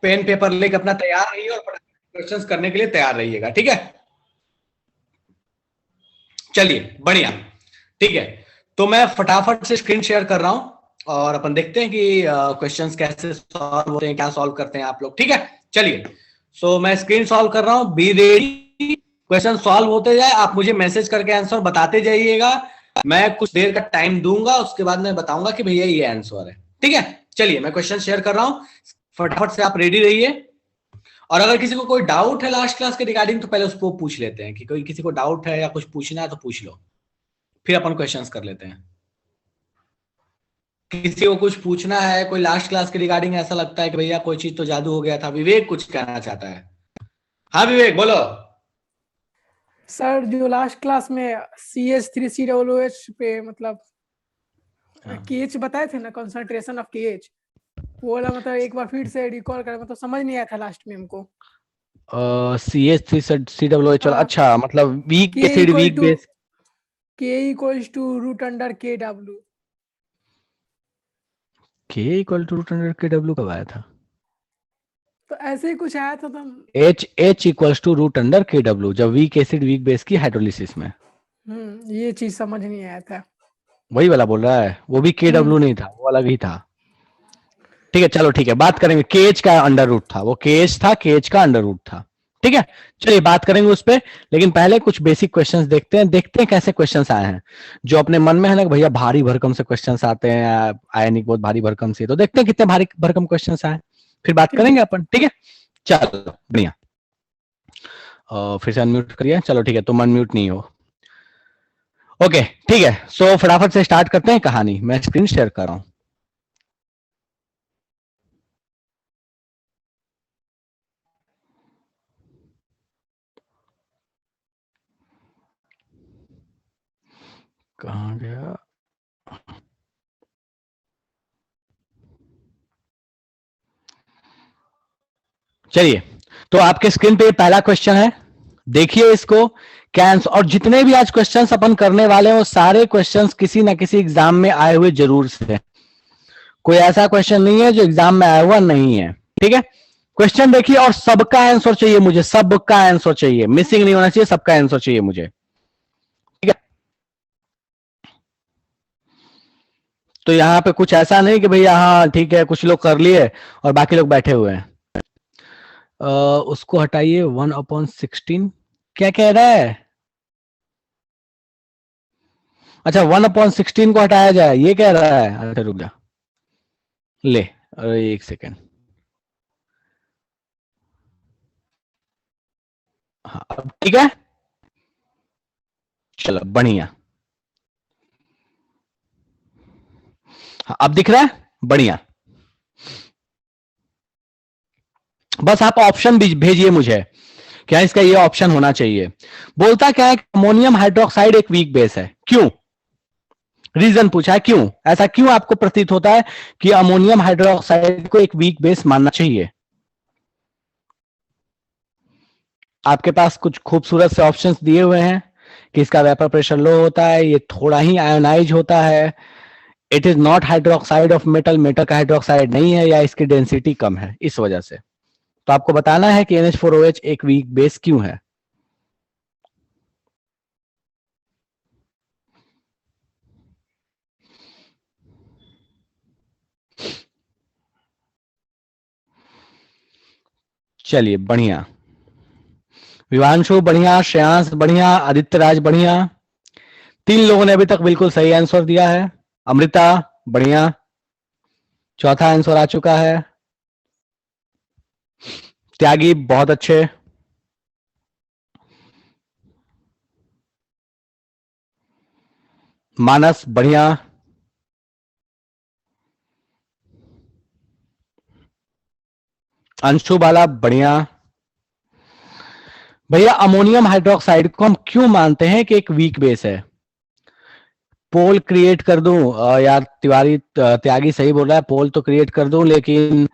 Pen paper लेके अपना तैयार रहिए और क्वेश्चंस करने के लिए तैयार रहिएगा, ठीक है। चलिए बढ़िया, ठीक है। तो मैं फटाफट से स्क्रीन शेयर कर रहा हूं और अपन देखते हैं कि क्वेश्चंस कैसे सॉल्व होते हैं, क्या सॉल्व करते हैं आप लोग, ठीक है। चलिए, सो मैं स्क्रीन सॉल्व कर रहा हूं, बी रेडी। क्वेश्चन सॉल्व होते जाए, आप मुझे मैसेज करके आंसर बताते जाइएगा। मैं कुछ देर का टाइम दूंगा, उसके बाद मैं बताऊंगा कि भैया ये आंसर है, ठीक है। चलिए मैं क्वेश्चन शेयर कर रहा हूं, फटाफट से आप रेडी रहिए। और अगर किसी को कोई डाउट है लास्ट क्लास के रिगार्डिंग, तो पहले उसको पूछ लेते हैं कि कोई किसी को डाउट है या कुछ पूछना है तो पूछ लो, फिर अपन क्वेश्चंस कर लेते हैं। किसी को कुछ पूछना है, कोई लास्ट क्लास के रिगार्डिंग ऐसा लगता है कि भैया कोई चीज तो जादू हो गया था, विवेक कुछ कहना चाहता है। हाँ विवेक बोलो। सर जो लास्ट क्लास में CH3COOH पे मतलब KH बताए थे ना, कंसंट्रेशन ऑफ KH, वो वाला मतलब एक बार फिर से रिकॉल कर, मतलब समझ नहीं आया था लास्ट में हमको। CH3COOH, अच्छा मतलब weak K acid equal weak to base. √KW। K equal to √KW कब आया था? तो ऐसे ही कुछ आया था तो H इक्वल्स टू √KW, जब वीक एसिड वीक बेस की हाइड्रोलिसिस में। ये चीज समझ नहीं आया था। वही वाला बोल रहा है, वो भी KW नहीं था, वो अलग ही था। ठीक है चलो ठीक है, बात करेंगे। केएच का अंडर रूट था, वो केएच था, केएच का अंडर रूट था, ठीक है। चलिए बात करेंगे उस पर, लेकिन पहले कुछ बेसिक क्वेश्चंस देखते हैं कैसे क्वेश्चंस आए हैं। जो अपने मन में है ना भैया भारी भरकम से क्वेश्चंस आते हैं, आए नहीं बहुत भारी भरकम से, तो देखते हैं कितने भारी भरकम क्वेश्चंस आए, फिर बात करेंगे अपन, ठीक है। चलो बढ़िया, फिर से अनम्यूट करिए। चलो ठीक है, तुम अनम्यूट नहीं हो, ओके ठीक है। सो फटाफट से स्टार्ट करते हैं कहानी, मैं स्क्रीन शेयर कर रहा हूं। कहां गया? चलिए, तो आपके स्क्रीन पे पहला क्वेश्चन है, देखिए इसको क्या आंसर। और जितने भी आज क्वेश्चंस अपन करने वाले हैं वो सारे क्वेश्चंस किसी ना किसी एग्जाम में आए हुए जरूर से, कोई ऐसा क्वेश्चन नहीं है जो एग्जाम में आया हुआ नहीं है, ठीक है। क्वेश्चन देखिए और सबका आंसर चाहिए मुझे, सबका आंसर चाहिए, मिसिंग नहीं होना चाहिए, सबका आंसर चाहिए मुझे, ठीक है। तो यहां पे कुछ ऐसा नहीं कि भैया हाँ ठीक है कुछ लोग कर लिए और बाकी लोग बैठे हुए हैं। उसको हटाइए, 1/16 क्या कह रहा है? अच्छा 1/16 को हटाया जाए ये कह रहा है, अच्छा रुक जा, ले अरे एक सेकेंड, हाँ अब ठीक है, चलो बढ़िया, हाँ अब दिख रहा है, बढ़िया। बस आप ऑप्शन भेजिए मुझे, क्या इसका ये ऑप्शन होना चाहिए। बोलता क्या है, अमोनियम हाइड्रोक्साइड एक वीक बेस है, क्यों? रीजन पूछा है, क्यों ऐसा, क्यों आपको प्रतीत होता है कि अमोनियम हाइड्रोक्साइड को एक वीक बेस मानना चाहिए? आपके पास कुछ खूबसूरत से ऑप्शंस दिए हुए हैं कि इसका वेपर प्रेशर लो होता है, ये थोड़ा ही आयोनाइज होता है, it is not hydroxide of metal, metal का हाइड्रोक्साइड नहीं है, या इसकी डेंसिटी कम है इस वजह से। तो आपको बताना है कि NH4OH एक वीक बेस क्यों है। चलिए बढ़िया, विवांशु बढ़िया, श्रेयांश बढ़िया, आदित्य राज बढ़िया, 3 लोगों ने अभी तक बिल्कुल सही आंसर दिया है। अमृता बढ़िया, चौथा आंसर आ चुका है। त्यागी बहुत अच्छे, मानस बढ़िया, अंशु बाला बढ़िया। भैया अमोनियम हाइड्रोक्साइड को हम क्यों मानते हैं कि एक वीक बेस है? पोल क्रिएट कर दूं? यार तिवारी त्यागी सही बोल रहा है, पोल तो क्रिएट कर दूं, लेकिन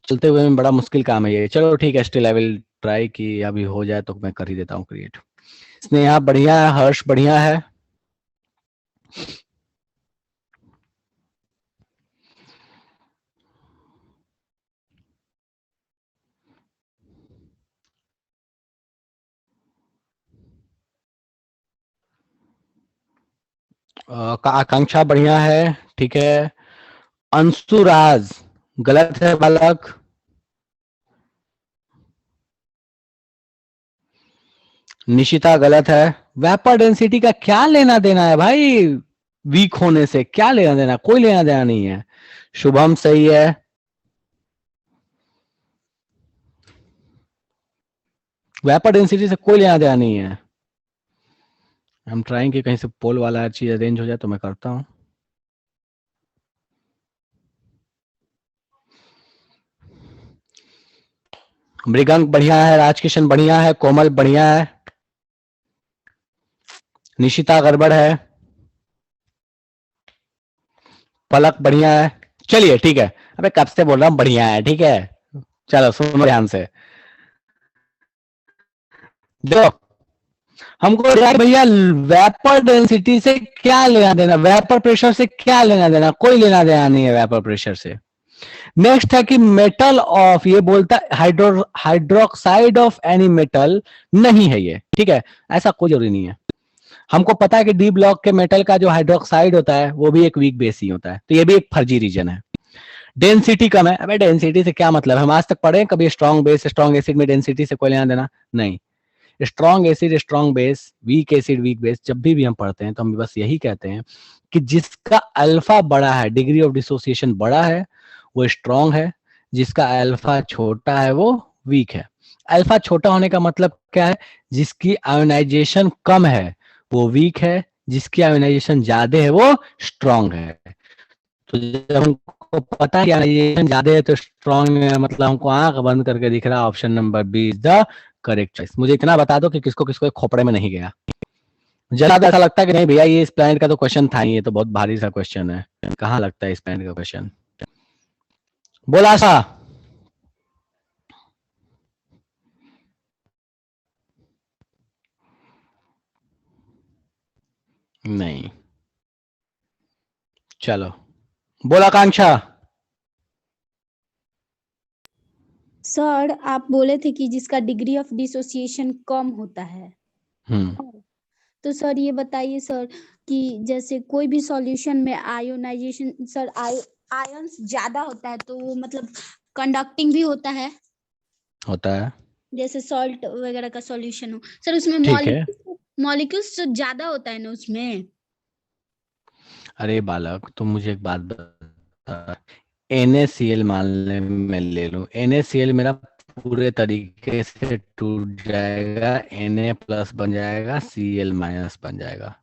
चलते हुए में बड़ा मुश्किल काम है ये। चलो ठीक है, स्टिल आई विल ट्राई कि अभी हो जाए तो मैं कर ही देता हूँ क्रिएट। स्नेहा बढ़िया है, हर्ष बढ़िया है, आकांक्षा बढ़िया है, ठीक है। अंशुराज गलत है बालक। निशिता गलत है। वेपर डेंसिटी का क्या लेना देना है भाई, वीक होने से क्या लेना देना, कोई लेना देना नहीं है। शुभम सही है। वेपर डेंसिटी से कोई लेना देना नहीं है। हम ट्राइंग कि कहीं से पोल वाला चीज अरेंज हो जाए तो मैं करता हूं। मृगंक बढ़िया है, राजकिशन बढ़िया है, कोमल बढ़िया है, निशिता गड़बड़ है, पलक बढ़िया है। चलिए ठीक है, अबे कब से बोल रहा हूं बढ़िया है, ठीक है। चलो सुनो ध्यान से, देखो हमको यार भैया वेपर डेंसिटी से क्या लेना देना, वेपर प्रेशर से क्या लेना देना, कोई लेना देना नहीं है वेपर प्रेशर से। नेक्स्ट है कि मेटल ऑफ, ये बोलता है हाइड्रोक्साइड ऑफ एनी मेटल नहीं है ये, ठीक है। ऐसा कोई जरूरी नहीं है। हमको पता है कि डी ब्लॉक के मेटल का जो हाइड्रोक्साइड होता है वो भी एक वीक बेस ही होता है, तो ये भी एक फर्जी रीजन है। डेंसिटी कम है, अबे डेंसिटी से क्या मतलब, हम आज तक पढ़े हैं कभी स्ट्रॉन्ग बेस स्ट्रॉन्ग एसिड में डेंसिटी से कोई लेना देना नहीं। Strong acid strong base, weak acid weak base, जब भी हम पढ़ते हैं तो हम बस यही कहते हैं कि जिसका अल्फा बड़ा है, डिग्री ऑफ डिसोसिएशन बड़ा है, वो स्ट्रॉन्ग है। जिसका अल्फा छोटा है वो वीक है। अल्फा छोटा होने का मतलब क्या है, जिसकी आयोनाइजेशन कम है वो वीक है, जिसकी आयोनाइजेशन ज्यादा है वो स्ट्रॉन्ग है। तो जब हमको पता है कि आयोनाइजेशन ज्यादा है तो स्ट्रॉन्ग है, मतलब हमको आंख बंद करके दिख रहा है option number B is the correct choice. मुझे इतना बता दो कि किसको किसको खोपड़े में नहीं गया। ज्यादा ऐसा लगता है कि नहीं भैया ये इस प्लैनेट का तो क्वेश्चन था ही, ये तो बहुत भारी सा क्वेश्चन है, कहाँ लगता है इस प्लैनेट का क्वेश्चन। बोला सा नहीं। चलो बोला आकांक्षा। सर आप बोले थे कि जिसका डिग्री ऑफ डिसोसिएशन कम होता है, तो सर ये बताइए सर कि जैसे कोई भी सॉल्यूशन में आयोनाइजेशन सर आयंस ज्यादा होता है तो वो मतलब कंडक्टिंग भी होता है, होता है, जैसे सॉल्ट वगैरह का सॉल्यूशन हो सर, उसमें ठीक है। मॉलिक्यूल्स तो ज्यादा होता है ना उसमें। अरे बालक तुम मुझे एक बात बता, NaCl मान ले मैं ले लूं, NaCl मेरा पूरे तरीके से टूट जाएगा, Na प्लस बन जाएगा, Cl माइनस बन जाएगा।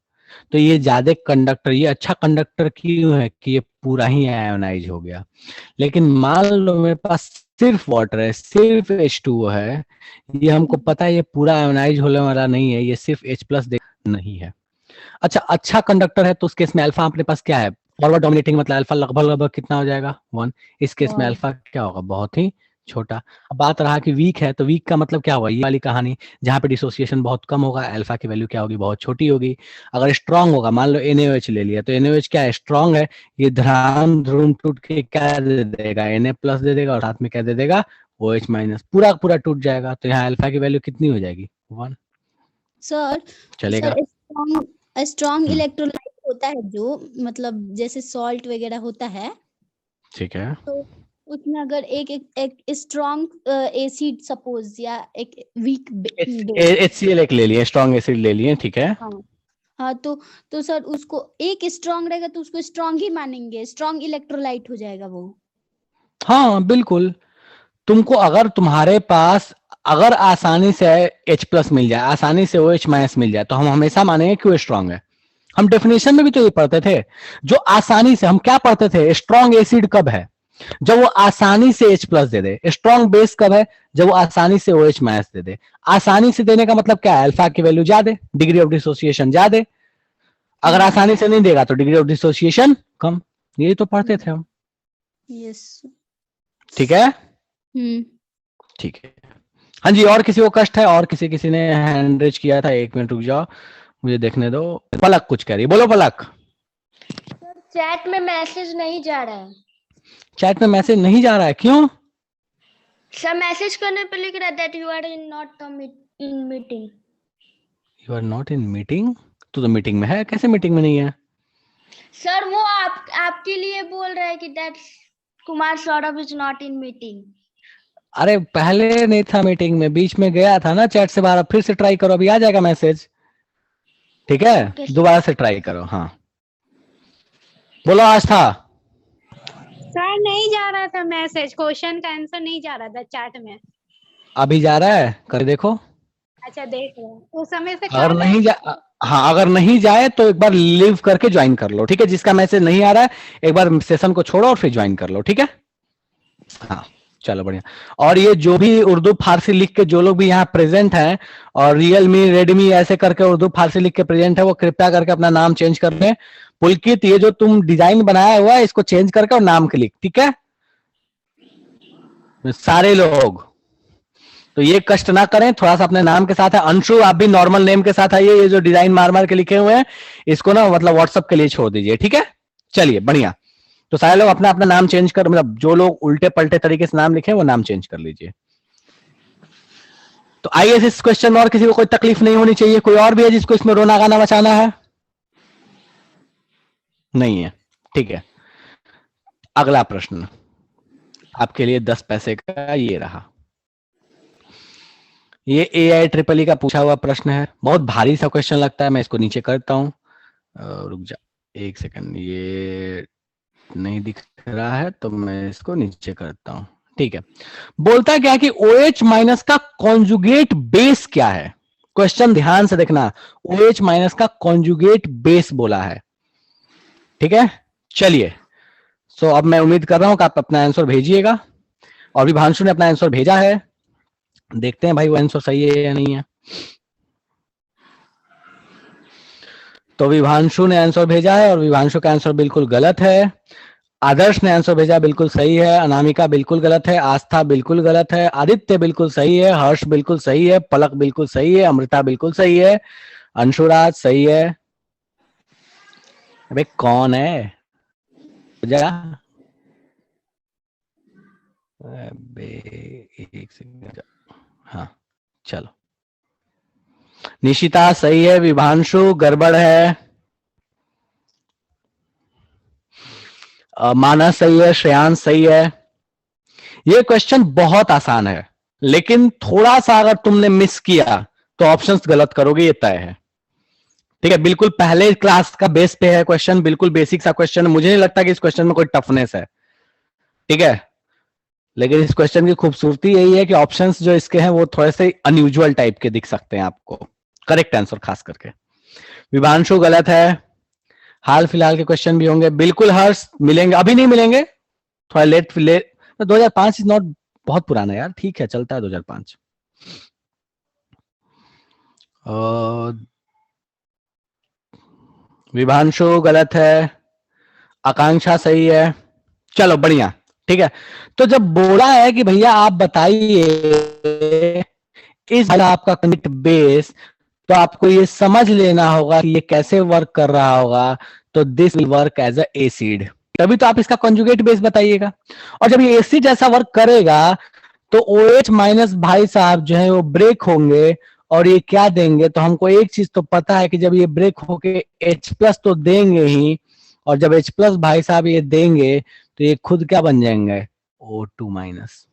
तो ये ज्यादा कंडक्टर, ये अच्छा कंडक्टर क्यों है कि ये पूरा ही आयोनाइज हो गया। लेकिन मान लो मेरे पास सिर्फ वाटर है, सिर्फ H2O है, ये हमको पता है ये पूरा आयोनाइज होने वाला नहीं है, ये सिर्फ H प्लस नहीं है। अच्छा कंडक्टर है तो उस केस में अल्फा अपने पास क्या है, फॉरवर्ड डोमिनेटिंग, मतलब अल्फा लगभग लगभग कितना हो जाएगा 1। इस केस में अल्फा क्या होगा, बहुत ही छोटा। अब बात रहा कि वीक है, तो वीक का मतलब क्या होगा, ये वाली कहानी जहां पे डिसोसिएशन बहुत कम होगा, अल्फा की वैल्यू क्या होगी, बहुत छोटी होगी। अगर स्ट्रांग होगा, मान लो NaOH ले लिया, तो NaOH क्या है, स्ट्रांग है, ये ध्रुव ध्रुव टूट के क्या दे देगा, Na प्लस दे देगा और साथ में क्या दे देगा, OH माइनस, पूरा पूरा टूट जाएगा। तो यहाँ अल्फा की वैल्यू कितनी हो जाएगी, 1। सर चलेगा। स्ट्रॉन्ग इलेक्ट्रोलाइट होता है जो मतलब जैसे सॉल्ट वगैरह होता है, ठीक है, तो उसमें अगर एक स्ट्रॉन्ग एसिड सपोज या एक वीक HCl एक ले लिए, स्ट्रॉन्ग एसिड ले लिए, ठीक है। हाँ तो सर उसको एक स्ट्रॉन्ग रहेगा तो उसको स्ट्रॉन्ग ही मानेंगे, स्ट्रॉन्ग इलेक्ट्रोलाइट हो जाएगा वो। हाँ बिल्कुल, तुमको अगर तुम्हारे पास अगर आसानी से H प्लस मिल जाए, आसानी से OH माइनस मिल जाए, तो हम हमेशा मानेंगे कि वो स्ट्रांग है। हम डेफिनेशन में भी तो ये पढ़ते थे, जो आसानी से, हम क्या पढ़ते थे, स्ट्रॉन्ग एसिड कब है, जब वो आसानी से H प्लस दे दे। स्ट्रॉन्ग बेस कब है, जब वो आसानी से OH माइनस दे दे। आसानी से देने का मतलब क्या है, अल्फा की वैल्यू ज्यादा, डिग्री ऑफ डिसोसिएशन ज्यादा। अगर आसानी से नहीं देगा तो डिग्री ऑफ डिसोसिएशन कम, ये तो पढ़ते थे हम। यस। ठीक है, ठीक है। हाँ जी, और किसी को कष्ट है, और किसी ने हैंड रेज किया था, 1 मिनट रुक जाओ मुझे देखने दो। पलक कुछ कह रही, बोलो पलक। सर चैट में मैसेज नहीं जा रहा है। चैट में मैसेज नहीं जा रहा है, क्यों? सर मैसेज करने पे लिख रहा है that you are in not in meeting. You are not in meeting, तू तो मीटिंग में है, कैसे मीटिंग में नहीं है? सर वो आपके लिए बोल रहा है कि that Kumar Saurabh is not in meeting. अरे पहले नहीं था मीटिंग में, बीच में गया था ना चैट से बाहर। फिर से ट्राई करो, अभी आ जाएगा मैसेज। ठीक है, Okay, दोबारा से ट्राई करो। हाँ बोलो आस्था। सर नहीं जा रहा था मैसेज, क्वेश्चन का आंसर नहीं जा रहा था चैट में। अभी जा रहा है, कर देखो। अच्छा देख रहे हैं, उस समय से अगर कर रहे नहीं जा हाँ, अगर नहीं जाए तो एक बार लीव करके ज्वाइन कर लो। ठीक है, जिसका मैसेज नहीं आ रहा है एक बार सेशन को छोड़ो और फिर ज्वाइन कर लो। ठीक है, हाँ चलो बढ़िया। और ये जो भी उर्दू फारसी लिख के जो लोग भी यहाँ प्रेजेंट हैं और रियलमी रेडमी ऐसे करके उर्दू फारसी लिख के प्रेजेंट है, वो कृपया करके अपना नाम चेंज कर लें। पुलकित, ये जो तुम डिजाइन बनाया हुआ है इसको चेंज करके और नाम क्लिक। ठीक है, सारे लोग तो ये कष्ट ना करें, थोड़ा सा अपने नाम के साथ है। अंशु आप भी नॉर्मल नेम के साथ आइए। ये जो डिजाइन मार मार के लिखे हुए हैं इसको ना मतलब व्हाट्सएप के लिए छोड़ दीजिए। ठीक है, चलिए बढ़िया। तो सारे लोग अपना अपना नाम चेंज कर, मतलब जो लोग उल्टे पलटे तरीके से नाम लिखे वो नाम चेंज कर लीजिए। तो आइए, इस क्वेश्चन में और किसी को कोई तकलीफ नहीं होनी चाहिए। कोई और भी है जिसको इसमें रोना गाना बचाना है? नहीं है, ठीक है। अगला प्रश्न आपके लिए 10 पैसे का ये रहा। ये AI का पूछा हुआ प्रश्न है, बहुत भारी सा क्वेश्चन लगता है। मैं इसको नीचे करता हूं, रुक जा एक सेकंड, ये नहीं दिख रहा है तो मैं इसको नीचे करता हूं। ठीक है, बोलता है क्या कि OH माइनस का कॉन्जुगेट बेस क्या है। क्वेश्चन ध्यान से देखना, OH माइनस का कॉन्जुगेट बेस बोला है। ठीक है, चलिए। सो अब मैं उम्मीद कर रहा हूं कि आप अपना आंसर भेजिएगा, और विभांशु ने अपना आंसर भेजा है। देखते हैं भाई वो आंसर सही है या नहीं है। तो विभांशु ने आंसर भेजा है और विभांशु का आंसर बिल्कुल गलत है। आदर्श ने आंसर भेजा, बिल्कुल सही है। अनामिका बिल्कुल गलत है। आस्था बिल्कुल गलत है। आदित्य बिल्कुल सही है। हर्ष बिल्कुल सही है। पलक बिल्कुल सही है। अमृता बिल्कुल सही है। अंशुराज सही है। अबे कौन है जगह? अबे एक सेकंड, हाँ चलो। निशिता सही है। विभांशु गड़बड़ है। मानस सही है। श्रेयांश सही है। ये क्वेश्चन बहुत आसान है, लेकिन थोड़ा सा अगर तुमने मिस किया तो ऑप्शंस गलत करोगे, ये तय है। ठीक है, बिल्कुल पहले क्लास का बेस पे है क्वेश्चन, बिल्कुल बेसिक सा क्वेश्चन। मुझे नहीं लगता कि इस क्वेश्चन में कोई टफनेस है। ठीक है, लेकिन इस क्वेश्चन की खूबसूरती यही है कि ऑप्शंस जो इसके हैं वो थोड़े से अनयूजुअल टाइप के दिख सकते हैं आपको। करेक्ट आंसर खास करके विभांशु गलत है। हाल फिलहाल के क्वेश्चन भी होंगे। बिल्कुल हर्ष मिलेंगे, अभी नहीं मिलेंगे, थोड़ा लेट 2005 इज नॉट, बहुत पुराना यार। ठीक है, चलता है 2005। विभांशु गलत है। आकांक्षा सही है। चलो बढ़िया। ठीक है, तो जब बोला है कि भैया आप बताइए इस आपका कनेक्ट बेस, तो आपको ये समझ लेना होगा कि ये कैसे वर्क कर रहा होगा। तो this will work as a acid, तभी तो आप इसका कॉन्जुगेट बेस बताइएगा। और जब ये एसिड जैसा वर्क करेगा तो OH माइनस भाई साहब जो है वो ब्रेक होंगे और ये क्या देंगे। तो हमको एक चीज तो पता है कि जब ये ब्रेक होके H प्लस तो देंगे ही, और जब H प्लस भाई साहब ये देंगे तो ये खुद क्या बन जाएंगे, O2 माइनस,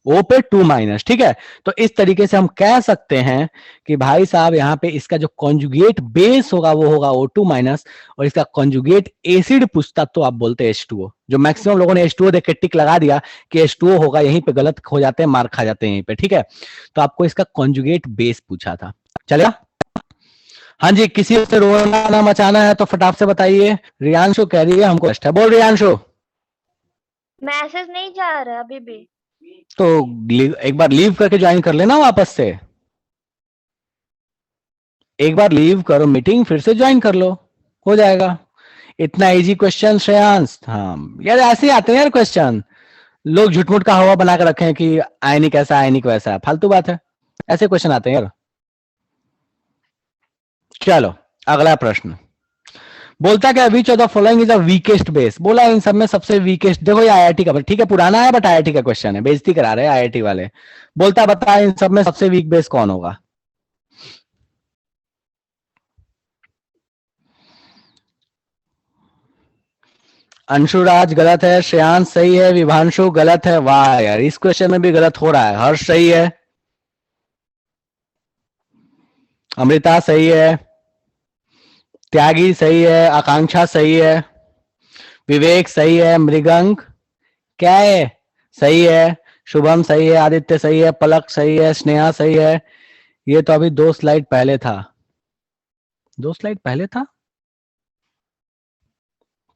O पे 2 माइनस। ठीक है, तो इस तरीके से हम कह सकते हैं कि भाई साहब यहाँ पे इसका जो कॉन्जुगेट बेस होगा वो होगा O2 माइनस, और इसका कॉन्जुगेट एसिड पूछता तो आप बोलते H2O। जो मैक्सिमम लोगों ने H2O देख के टिक लगा दिया कि H2O होगा, यहीं पे गलत हो जाते हैं, मार खा जाते हैं यहीं पे। ठीक है, तो आपको इसका कॉन्जुगेट बेस पूछा था। चलेगा? हाँ जी, किसी से रोना ना मचाना है तो फटाफट से बताइए। रियांशु कह रही है हमको कष्ट है। बोल रियांशु। मैसेज नहीं जा रहा अभी भी। तो एक बार लीव करके ज्वाइन कर लेना वापस से। एक बार लीव करो मीटिंग, फिर से ज्वाइन कर लो, हो जाएगा। इतना इजी क्वेश्चन श्रेयांश। हाँ यार, ऐसे ही आते हैं यार क्वेश्चन। लोग झूठमूठ का हवा बना कर रखे हैं कि आयनिक ऐसा आयनिक वैसा, फालतू बात है। ऐसे क्वेश्चन आते हैं यार। चलो अगला प्रश्न बोलता क्या, which of the following is the weakest base. बोला इन सब में सबसे वीकेस्ट, देखो ये IIT का, ठीक है पुराना है बट IIT का क्वेश्चन है, बेइज्जती करा रहे हैं IIT वाले। बोलता बता इन सब में सबसे वीक बेस कौन होगा। अंशुराज गलत है, श्रेयांश सही है, विभांशु गलत है। वाह यार, इस क्वेश्चन में भी गलत हो रहा है। हर्ष सही है, अमृता सही है, त्यागी सही है, आकांक्षा सही है, विवेक सही है, मृगंक क्या है सही है, शुभम सही है, आदित्य सही है, पलक सही है, स्नेहा सही है। ये तो अभी 2 स्लाइड पहले था, 2 स्लाइड पहले था,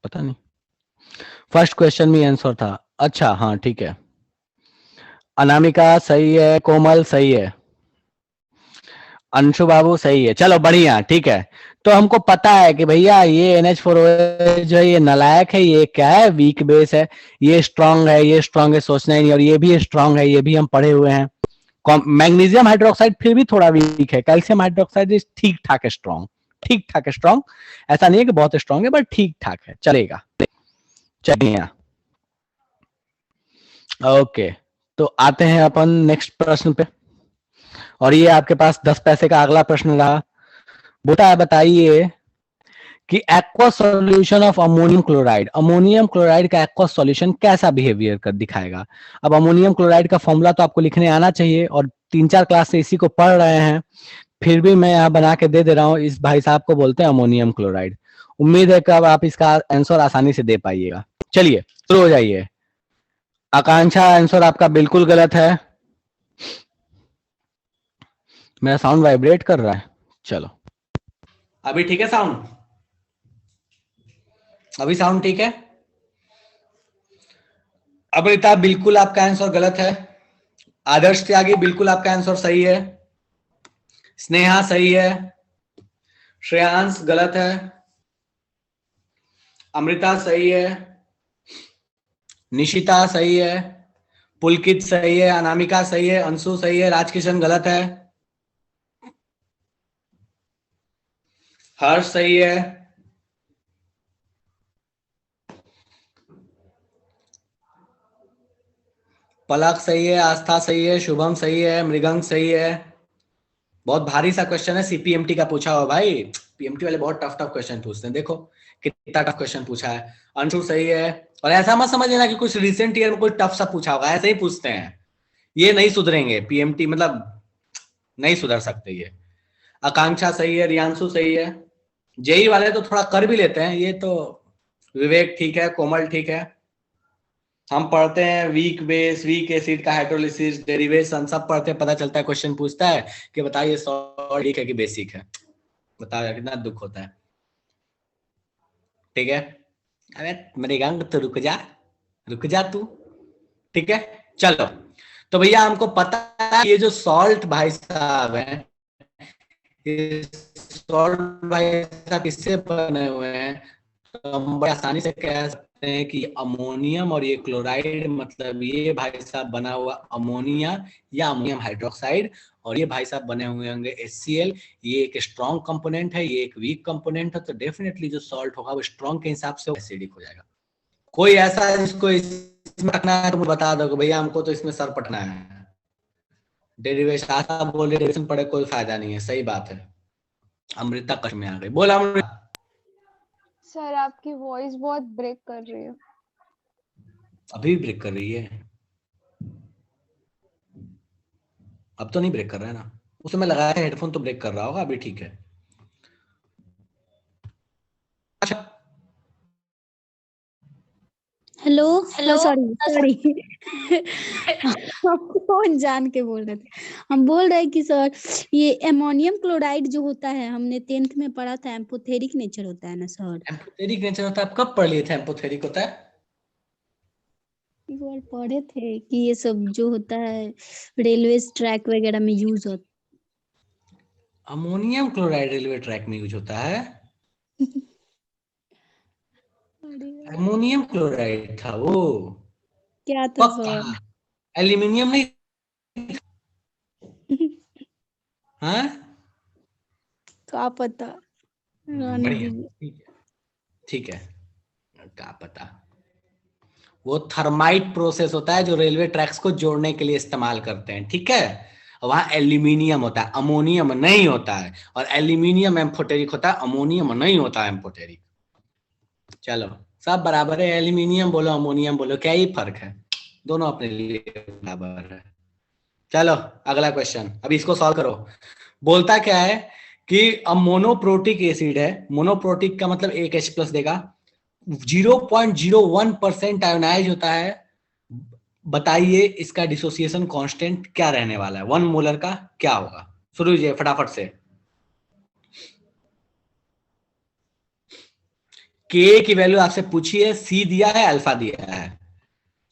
पता नहीं। फर्स्ट क्वेश्चन में आंसर था। अच्छा हाँ ठीक है। अनामिका सही है, कोमल सही है, अंशु बाबू सही है। चलो बढ़िया, ठीक है। तो हमको पता है कि भैया ये NH4OH जो है ये नालायक है, ये क्या है, वीक बेस है, ये स्ट्रांग है, ये स्ट्रांग है, सोचना ही नहीं। और ये भी स्ट्रांग है, ये भी हम पढ़े हुए हैं। मैग्नीशियम हाइड्रोक्साइड फिर भी थोड़ा वीक है, कैल्शियम हाइड्रोक्साइड ठीक ठाक है स्ट्रांग, ठीक ठाक है स्ट्रांग। ऐसा नहीं है कि बहुत स्ट्रांग है, बट ठीक ठाक है, चलेगा। चलिए ओके, तो आते हैं अपन नेक्स्ट प्रश्न पे। और ये आपके पास 10 पैसे का अगला प्रश्न रहा। बेटा बताइए कि aqua solution of ammonium chloride, ammonium chloride का एक्वा सॉल्यूशन कैसा बिहेवियर कर दिखाएगा। अब अमोनियम क्लोराइड का फॉर्मूला तो आपको लिखने आना चाहिए, और 3-4 क्लास से इसी को पढ़ रहे हैं, फिर भी मैं यहाँ बना के दे दे रहा हूँ। इस भाई साहब को बोलते हैं अमोनियम क्लोराइड। उम्मीद है कि अब आप इसका आंसर आसानी से दे पाइएगा। चलिए शुरू हो जाइए। आकांक्षा आंसर आपका बिल्कुल गलत है। मेरा साउंड वाइब्रेट कर रहा है। चलो अभी ठीक है साउंड, अभी साउंड ठीक है। अमृता बिल्कुल आपका आंसर गलत है। आदर्श त्यागी बिल्कुल आपका आंसर सही है। स्नेहा सही है। श्रेयांश गलत है। अमृता सही है। निशिता सही है। पुलकित सही है। अनामिका सही है। अंशु सही है। राजकिशन गलत है। हर्ष सही है। पलक सही है। आस्था सही है। शुभम सही है। मृगंक सही है। बहुत भारी सा क्वेश्चन है, सीपीएमटी का पूछा हुआ भाई। पीएमटी वाले बहुत टफ टफ क्वेश्चन पूछते हैं। देखो कितना टफ क्वेश्चन पूछा है। अंशु सही है। और ऐसा मत समझ लेना कि कुछ रिसेंट ईयर में कोई टफ सा पूछा होगा, ऐसे ही पूछते हैं। ये नहीं सुधरेंगे, पीएमटी मतलब नहीं सुधर सकते ये। आकांक्षा सही है। रियांशु सही है। जेई वाले तो थोड़ा कर भी लेते हैं ये तो। विवेक ठीक है। कोमल ठीक है। हम पढ़ते हैं वीक बेस, वीक एसिड का हाइड्रोलिसिस, डेरिवेशन सब पढ़ते हैं, पता चलता है। क्वेश्चन पूछता है कि बताइए सॉलिड है कि बेसिक है। बताओ यार कितना दुख होता है। ठीक है, अरे मेरे गंग तो रुक जा तू। ठीक है चलो, तो भैया हमको पता है ये जो सॉल्ट भाई साहब है, सॉल्ट भाई साहब किससे बने हुए हैं, तो हम बड़ी आसानी से कह सकते हैं कि अमोनियम और ये क्लोराइड, मतलब ये भाई साहब बना हुआ अमोनिया या अमोनियम हाइड्रोक्साइड, और ये भाई साहब बने हुए होंगे HCl। ये एक स्ट्रॉन्ग कंपोनेंट है, ये एक वीक कंपोनेंट है, तो डेफिनेटली जो सॉल्ट होगा वो स्ट्रॉन्ग के हिसाब से एसिडिक हो जाएगा। कोई ऐसा है जिसको इसमें रखना है तो मुझे बता दो कि भैया हमको तो इसमें सर पटना है। डेरिवेशन आशा बोल रहे डेरिवेशन पढ़े कोई फायदा नहीं है, सही बात है। अमृता कश में आ गई, बोला अमृता। सर आपकी वॉइस बहुत ब्रेक कर रही है। अभी भी ब्रेक कर रही है? अब तो नहीं ब्रेक कर रहा है ना, उस समय लगाया है हेडफोन तो ब्रेक कर रहा होगा, अभी ठीक है। अच्छा हेलो सॉरी हम कौन जान के बोल रहे थे। हम बोल रहे हैं कि सर ये एमोनियम क्लोराइड जो होता है, हमने 10th में पढ़ा था, एम्फोथेरिक नेचर होता है ना सर। एम्फोथेरिक नेचर होता है, आप कब पढ़ लिए थे एम्फोथेरिक होता है? एक बार पढ़े थे कि ये सब जो होता है रेलवे ट्रैक वगैरह में यूज होता। अमोनियम क्लोराइड रेलवे ट्रैक में यूज होता है? अमोनियम क्लोराइड था वो? क्या था सर? एल्यूमिनियम नहीं? हाँ क्या पता, ठीक है क्या पता। वो थर्माइट प्रोसेस होता है जो रेलवे ट्रैक्स को जोड़ने के लिए इस्तेमाल करते हैं, ठीक है। वहां एल्यूमिनियम होता है, अमोनियम नहीं होता है। और एल्यूमिनियम एम्फोटेरिक होता है, अमोनियम नहीं होता है एम्फोटेरिक। चलो सब बराबर है, एल्यूमिनियम बोलो अमोनियम बोलो, क्या ही फर्क है, दोनों अपने लिए बराबर है। चलो अगला क्वेश्चन, अभी इसको सॉल्व करो। बोलता क्या है कि अब मोनोप्रोटिक एसिड है, मोनोप्रोटिक का मतलब एक H प्लस देगा, 0.01% आयोनाइज होता है, बताइए इसका डिसोसिएशन कांस्टेंट क्या रहने वाला है, 1 मोलर का क्या होगा। शुरू कीजिए फटाफट से। के की वैल्यू आपसे पूछी है, सी दिया है, अल्फा दिया है,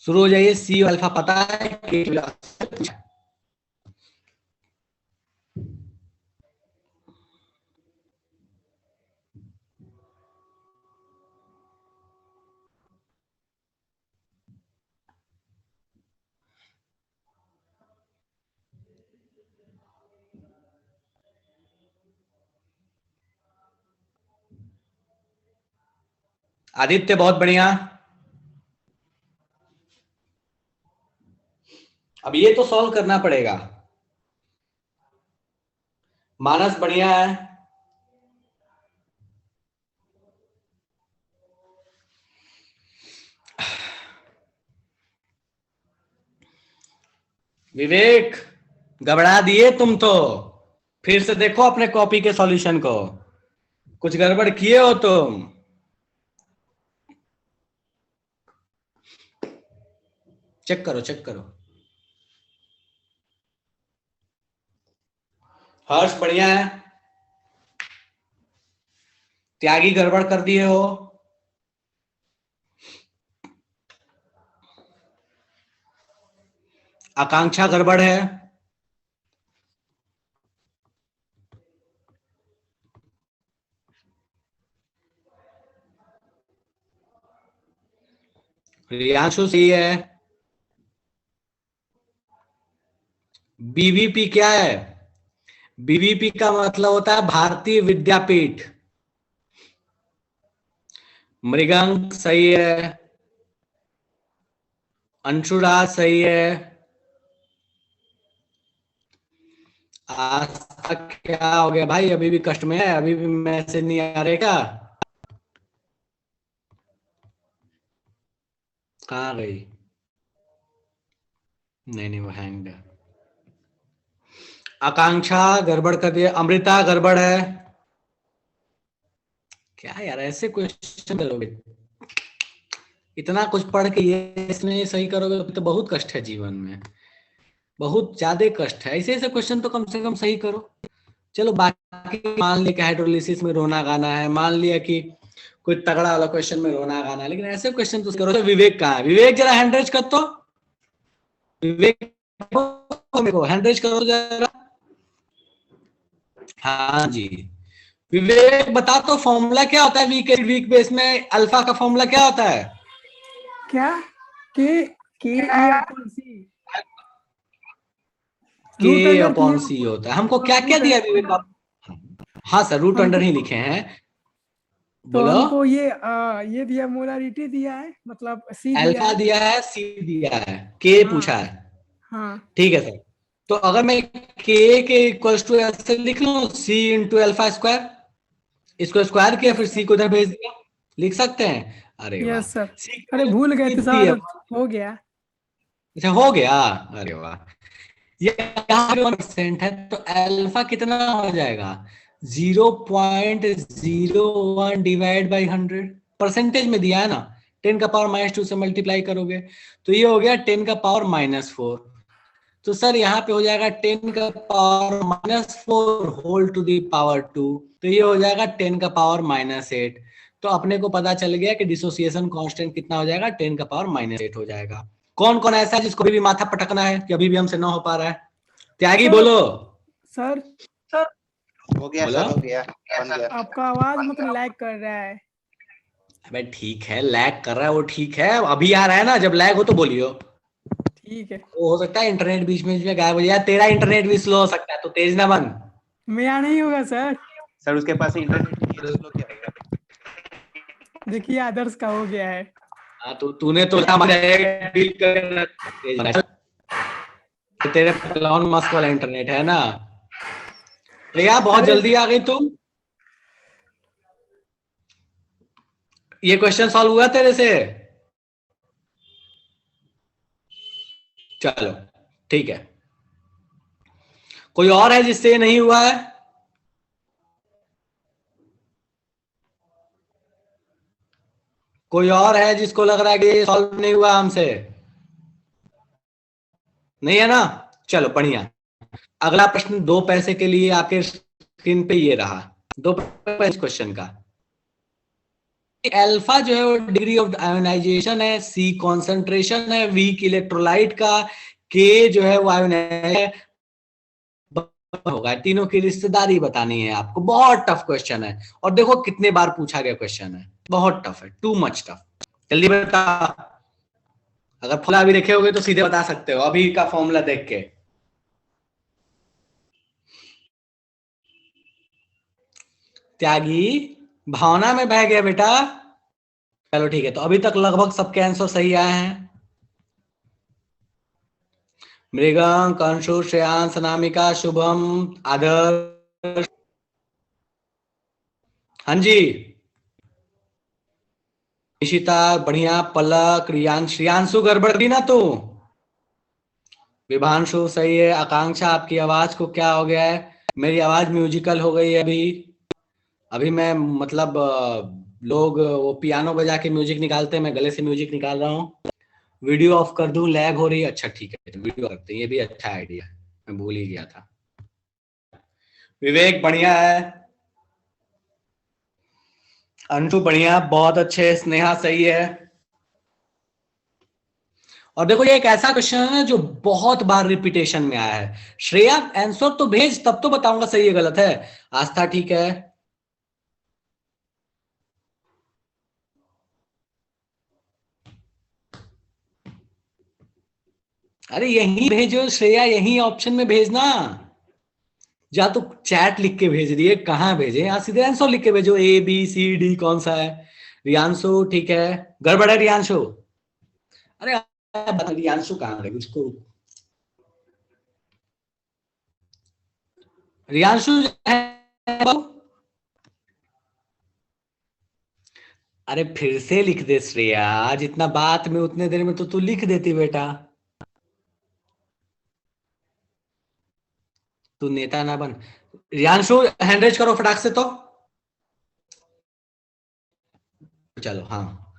शुरू हो जाइए। सी और अल्फा पता है, के की वैल्यू आपसे पूछा है। आदित्य बहुत बढ़िया। अब ये तो सॉल्व करना पड़ेगा। मानस बढ़िया है। विवेक घबरा दिए तुम तो, फिर से देखो अपने कॉपी के सॉल्यूशन को, कुछ गड़बड़ किए हो तुम। चेक करो चेक करो। हर्ष बढ़िया है। त्यागी गड़बड़ कर दिए हो। आकांक्षा गड़बड़ है। रियांशु सही है। बीवीपी क्या है? बीवीपी का मतलब होता है भारतीय विद्यापीठ। मृगंक सही है। अंशुराज सही है। आज तक क्या हो गया भाई, अभी भी कष्ट में है, अभी भी मैसेज नहीं आ रहे क्या? कहाँ गई? नहीं वो हैंग है। आकांक्षा गड़बड़ कर दिया, अमृता गड़बड़ है। क्या यार ऐसे क्वेश्चन करोगे, इतना कुछ पढ़ के ये इसमें सही करोगे तो बहुत कष्ट है जीवन में, बहुत ज्यादा कष्ट है। ऐसे ऐसे क्वेश्चन तो कम से कम सही करो। चलो बाकी मान लिया कि हाइड्रोलिसिस में रोना गाना है, मान लिया कि कोई तगड़ा वाला क्वेश्चन में रोना गाना है, लेकिन ऐसे क्वेश्चन तो करो। तो विवेक कहाँ है? विवेक जरा हैंड रेज कर तो, विवेक को हैंड रेज करो जरा। हाँ जी विवेक बता तो, फॉर्मूला क्या होता है वीक बेस में, अल्फा का फॉर्मूला क्या होता है? क्या? के अपॉन सी, के अपॉन सी होता है। हमको क्या क्या दिया विवेक? हाँ सर रूट अंडर ही लिखे हैं। तो बोलो। हमको ये दिया, मोलारिटी दिया है, मतलब सी अल्फा दिया है, सी दिया है, के पूछा है। हाँ ठीक है सर। तो अगर मैं के इक्वल्स टू ऐसे लिख लूं, सी इंटू अल्फा स्क्वायर, इसको स्क्वायर किया फिर सी को इधर भेज दिया, लिख सकते हैं। अरे वाह, यस सर। सी अरे भूल गए थे कितनी है? सर, हो गया। अच्छा हो गया। अरे वाह, ये यहाँ पे 1% है तो अल्फा कितना हो जाएगा? 0.01 डिवाइड बाई 100, परसेंटेज में दिया है ना, 10 का पावर -2 से मल्टीप्लाई करोगे तो ये हो गया 10 का पावर -4। तो सर यहाँ पे हो जाएगा 10 का power -4 whole to the power 2, तो ये हो जाएगा 10 का पावर -8। तो अपने को पता चल गया कि डिसोसिएशन कांस्टेंट कितना हो जाएगा, 10 का पावर -8 हो जाएगा। कौन कौन ऐसा है जिसको भी माथा पटकना है कि अभी भी हमसे ना हो पा रहा है? त्यागी बोलो। सर हो गया बोलो। सर, हो गया, बन गया। आपका आवाज मतलब लैग कर रहा है। अबे ठीक है, लैग कर रहा है वो ठीक है, अभी आ रहा है ना, जब लैग हो तो बोलियो। ठीक है। वो हो सकता है इंटरनेट बीच में गायब हो जाए, तेरा इंटरनेट भी स्लो हो सकता है, तो तेज ना बन। मेरा नहीं होगा सर। सर उसके पास इंटरनेट नहीं है, स्लो क्या होगा? देखिए आदर्श का हो गया है। हाँ तो तूने तो डील कर, तेरे एलॉन मस्क वाला इंटरनेट है ना। प्रिया बहुत अरे जल्दी आ गई तुम। ये क्वेश्चन सॉल्व हुआ तेरे से? चलो ठीक है। कोई और है जिससे ये नहीं हुआ है? कोई और है जिसको लग रहा है कि ये सॉल्व नहीं हुआ हमसे? नहीं है ना? चलो बढ़िया। अगला प्रश्न 2 पैसे के लिए आपके स्क्रीन पे ये रहा, 2 पैसे क्वेश्चन का। अल्फा जो है वो डिग्री ऑफ आयोनाइजेशन है, सी कॉन्सेंट्रेशन है वीक इलेक्ट्रोलाइट का, के जो है वो आयोनाइजेशन होगा। तीनों की रिश्तेदारी बतानी है आपको। बहुत टफ क्वेश्चन है और देखो कितने बार पूछा गया क्वेश्चन है, बहुत टफ है, टू मच टफ। जल्दी बता। अगर फॉर्मूला भी देखे होगे तो सीधे बता सकते हो अभी का फॉर्मूला देख के। त्यागी भावना में बह गया बेटा। चलो ठीक है, तो अभी तक लगभग सबके आंसर सही आए हैं। मृगंक, अंशु, श्रेयांश, अनामिका, शुभम, आदर्श। हाँ जी निशिता बढ़िया, पलक, रियांशु गड़बड़ दी ना तू। विभांशु सही है। आकांक्षा आपकी आवाज को क्या हो गया है? मेरी आवाज म्यूजिकल हो गई है अभी मैं मतलब लोग वो पियानो बजा के म्यूजिक निकालते हैं, मैं गले से म्यूजिक निकाल रहा हूँ। वीडियो ऑफ कर दूं, लैग हो रही है? अच्छा ठीक है, वीडियो करते हैं, ये भी अच्छा आइडिया है, मैं भूल ही गया था। विवेक बढ़िया है, अंशु बढ़िया, बहुत अच्छे, स्नेहा सही है। और देखो ये एक ऐसा क्वेश्चन है ना जो बहुत बार रिपीटेशन में आया है। श्रेया आंसर तो भेज, तब तो बताऊंगा सही है गलत है। आस्था ठीक है। अरे यही भेजो श्रेया, यही ऑप्शन में भेजना। जा तो चैट लिख के भेज रही है, कहां भेजे? यहां सीधे आंसर लिख के भेजो, ए बी सी डी कौन सा है। रियांशु ठीक है, गड़बड़ है रियांशु। अरे रियांशु कहां है उसको? रियांशु है। अरे फिर से लिख दे श्रेया, जितना बात में उतने देर में तो तू लिख देती बेटा। तू नेता ना बन। रियांशु हैंड रेज करो फटाक से। तो चलो हाँ,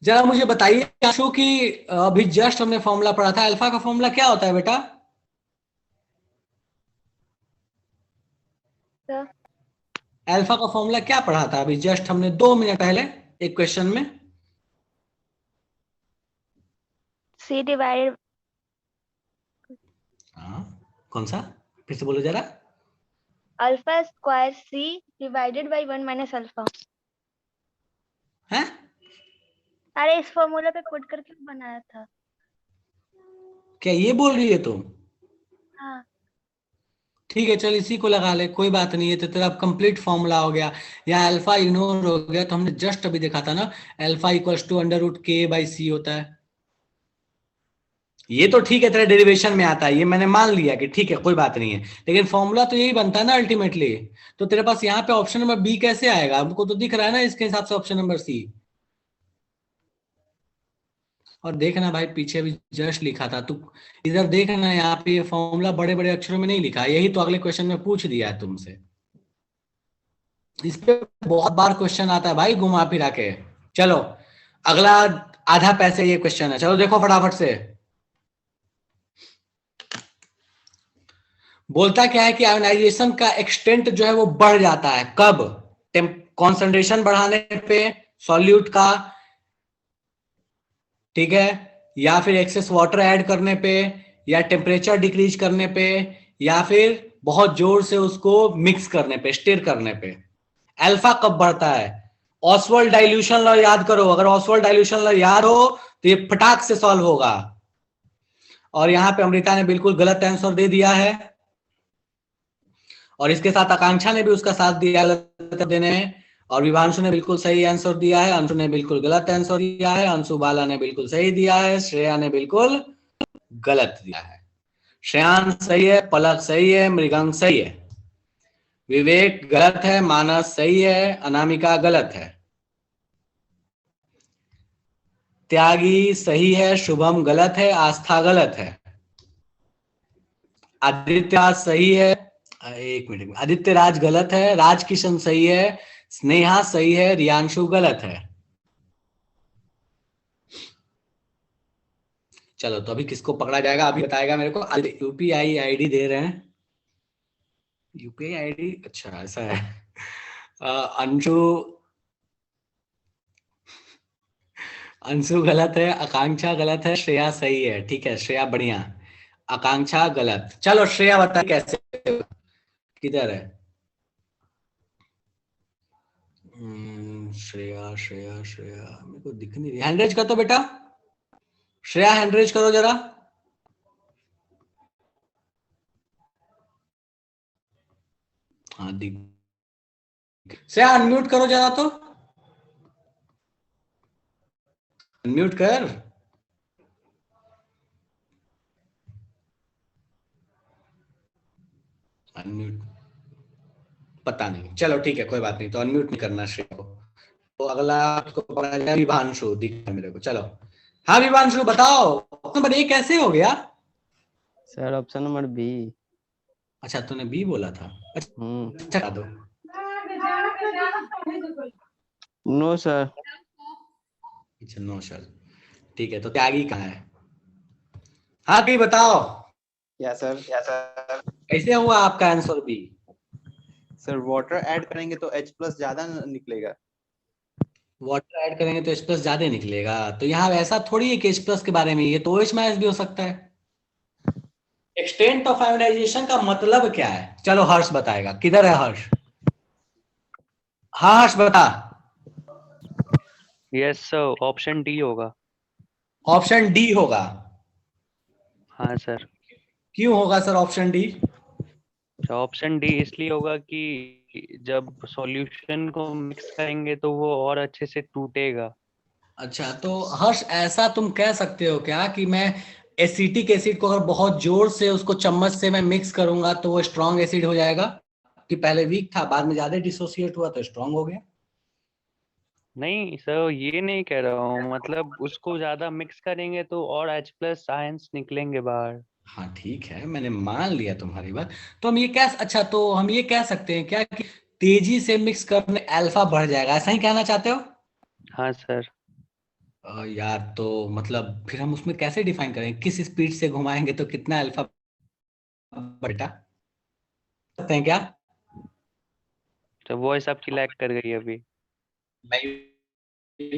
जरा मुझे बताइए रियांशु कि अभी जस्ट हमने फॉर्मूला पढ़ा था, अल्फा का फॉर्मूला क्या होता है बेटा? अल्फा का फॉर्मूला क्या पढ़ा था अभी जस्ट हमने 2 मिनट पहले एक क्वेश्चन में? C divided. हाँ कौन सा? फिर से बोलो जरा। Alpha square C divided by 1 minus alpha. है? अरे इस फॉर्मूला पे पुट करके बनाया था। क्या ये बोल रही है तुम? हाँ ठीक है चल इसी को लगा ले, कोई बात नहीं है। तो तेरा कंप्लीट फॉर्मूला हो गया। यहाँ अल्फा इग्नोर हो गया, तो हमने जस्ट अभी देखा था ना, alpha equals to under root K by C होता है। ये तो ठीक है, तेरा डेरिवेशन में आता है, ये मैंने मान लिया कि ठीक है कोई बात नहीं है, लेकिन फॉर्मूला तो यही बनता है ना अल्टीमेटली। तो तेरे पास यहाँ पे ऑप्शन नंबर बी कैसे आएगा? हमको तो दिख रहा है ना इसके हिसाब से ऑप्शन नंबर सी। और देखना भाई पीछे भी जस्ट लिखा था, तू इधर देखना, यहाँ पे ये फॉर्मूला बड़े बड़े अक्षरों में नहीं लिखा है, यही तो अगले क्वेश्चन में पूछ दिया है तुमसे। इस पे बहुत बार क्वेश्चन आता है भाई घुमा फिरा के। चलो अगला आधा पैसे ये क्वेश्चन है, चलो देखो फटाफट से। बोलता क्या है कि आयोनाइजेशन का एक्सटेंट जो है वो बढ़ जाता है कब? कॉन्सेंट्रेशन बढ़ाने पे सॉल्यूट का, ठीक है, या फिर एक्सेस वाटर ऐड करने पे, या टेम्परेचर डिक्रीज करने पे, या फिर बहुत जोर से उसको मिक्स करने पे, स्टिर करने पे। अल्फा कब बढ़ता है? ऑसवाल्ड डाइल्यूशन लॉ याद करो, अगर ऑसवाल्ड डाइल्यूशन लॉ याद हो तो ये फटाक से सॉल्व होगा। और यहां पे अमृता ने बिल्कुल गलत आंसर दे दिया है, और इसके साथ आकांक्षा ने भी उसका साथ दिया गलत देने में, और विभांशु ने बिल्कुल सही आंसर दिया है, अंशु ने बिल्कुल गलत आंसर दिया है, अंशु बाला ने बिल्कुल सही दिया है, श्रेया ने बिल्कुल गलत दिया है। श्रेयांश सही है, पलक सही है, मृगांक सही है, विवेक गलत है, मानस सही है, अनामिका गलत है। त्यागी सही है, शुभम गलत है, आस्था गलत है, आदित्य राज सही है, एक मिनट, आदित्य राज गलत है, राज किशन सही है, स्नेहा सही है, रियांशु गलत है। चलो तो अभी किसको पकड़ा जाएगा अभी बताएगा मेरे को। यूपीआई आईडी दे रहे हैं, यूपीआई आईडी, अच्छा ऐसा है। अंशु, अंशु गलत है, आकांक्षा गलत है, श्रेया सही है। ठीक है श्रेया बढ़िया, आकांक्षा गलत। चलो श्रेया बता कैसे, किधर है? श्रेया श्रेया श्रेया मेरे को दिख नहीं रही। हैंड रेज कर तो बेटा, श्रेया हैंड रेज करो जरा। हाँ दिख, श्रेया अनम्यूट करो जरा तो, अनम्यूट कर। अनम्यूट पता नहीं, चलो ठीक है कोई बात नहीं, तो अनम्यूट नहीं करना श्रेया को। तो अगला आपको पकड़ा जाए विभांशु, दिखा मेरे को। चलो हाँ विभांशु बताओ, नंबर ए कैसे हो गया? Sir option number B. अच्छा तूने बी बोला था, अच्छा बता दो। No sir. अच्छा नो सर, ठीक है। तो त्यागी कहाँ है? हाँ कहीं बताओ। या सर, या सर। कैसे हुआ आपका answer B? Sir water add करेंगे तो H+ ज्यादा निकलेगा। वाटर ऐड करेंगे तो H+ ज्यादा निकलेगा, तो यहाँ ऐसा थोड़ी है कि H+ के बारे में, ये तो OH- भी हो सकता है। एक्सटेंट ऑफ आयोनाइजेशन का मतलब क्या है? चलो हर्ष बताएगा, किधर है हर्ष? हाँ हर्ष बता। यस सर, ऑप्शन डी होगा। ऑप्शन डी होगा? हाँ सर। क्यों होगा sir option D? Option D इसलिए होगा कि जब सॉल्यूशन को मिक्स करेंगे तो वो और अच्छे से टूटेगा। अच्छा तो हर्ष ऐसा तुम कह सकते हो क्या कि मैं एसिटिक एसिड को अगर बहुत जोर से उसको चम्मच से मैं मिक्स करूंगा तो वो स्ट्रॉन्ग एसिड हो जाएगा, कि पहले वीक था बाद में ज्यादा डिसोसिएट हुआ तो स्ट्रॉन्ग हो गया? नहीं सर, ये नहीं कह रहा हूँ, मतलब उसको ज्यादा मिक्स करेंगे तो और H+ आयंस निकलेंगे बाहर। हाँ ठीक है मैंने मान लिया तुम्हारी बात। तो हम ये कह, अच्छा तो हम ये कह सकते हैं क्या कि तेजी से मिक्स करने अल्फा बढ़ जाएगा, ऐसा ही कहना चाहते हो? हाँ सर। यार तो मतलब फिर हम उसमें कैसे डिफाइन करें, किस स्पीड से घुमाएंगे तो कितना अल्फा बढ़ेगा, सकते हैं क्या? तो वॉइस आपकी लैग कर गई अभी।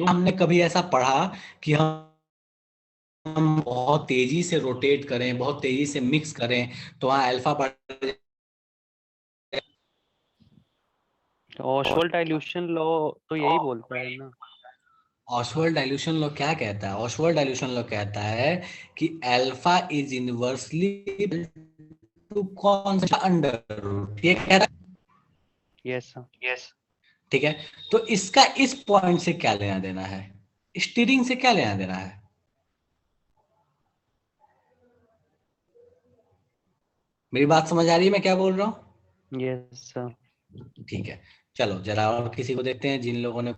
हमने कभी ऐसा पढ़ा कि हम बहुत तेजी से रोटेट करें, बहुत तेजी से मिक्स करें तो वहां अल्फा बढ़। ऑसवाल्ड डाइल्यूशन लॉ तो यही बोलता है ना। ऑसवाल्ड डाइल्यूशन लॉ क्या कहता है? ऑसवाल्ड डाइल्यूशन लॉ कहता है कि alpha is inversely to constant under root, ये कहता है। Yes sir. यस ठीक है। तो इसका इस पॉइंट से क्या लेना देना है, स्टीयरिंग से क्या लेना देना है? मेरी बात समझ आ रही है मैं क्या बोल रहा हूँ? Yes sir. ठीक है चलो जरा और किसी को देखते हैं जिन लोगों ने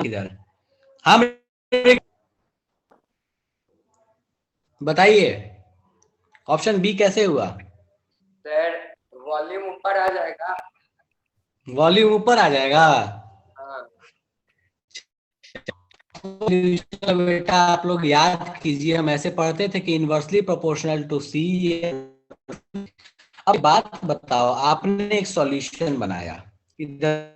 इधर। हाँ बताइए ऑप्शन बी कैसे हुआ? सर वॉल्यूम ऊपर आ जाएगा। वॉल्यूम ऊपर आ जाएगा? हाँ। बेटा आप लोग याद कीजिए, हम ऐसे पढ़ते थे कि इनवर्सली प्रोपोर्शनल टू सी। अब बात बताओ, आपने एक सॉल्यूशन बनाया इधर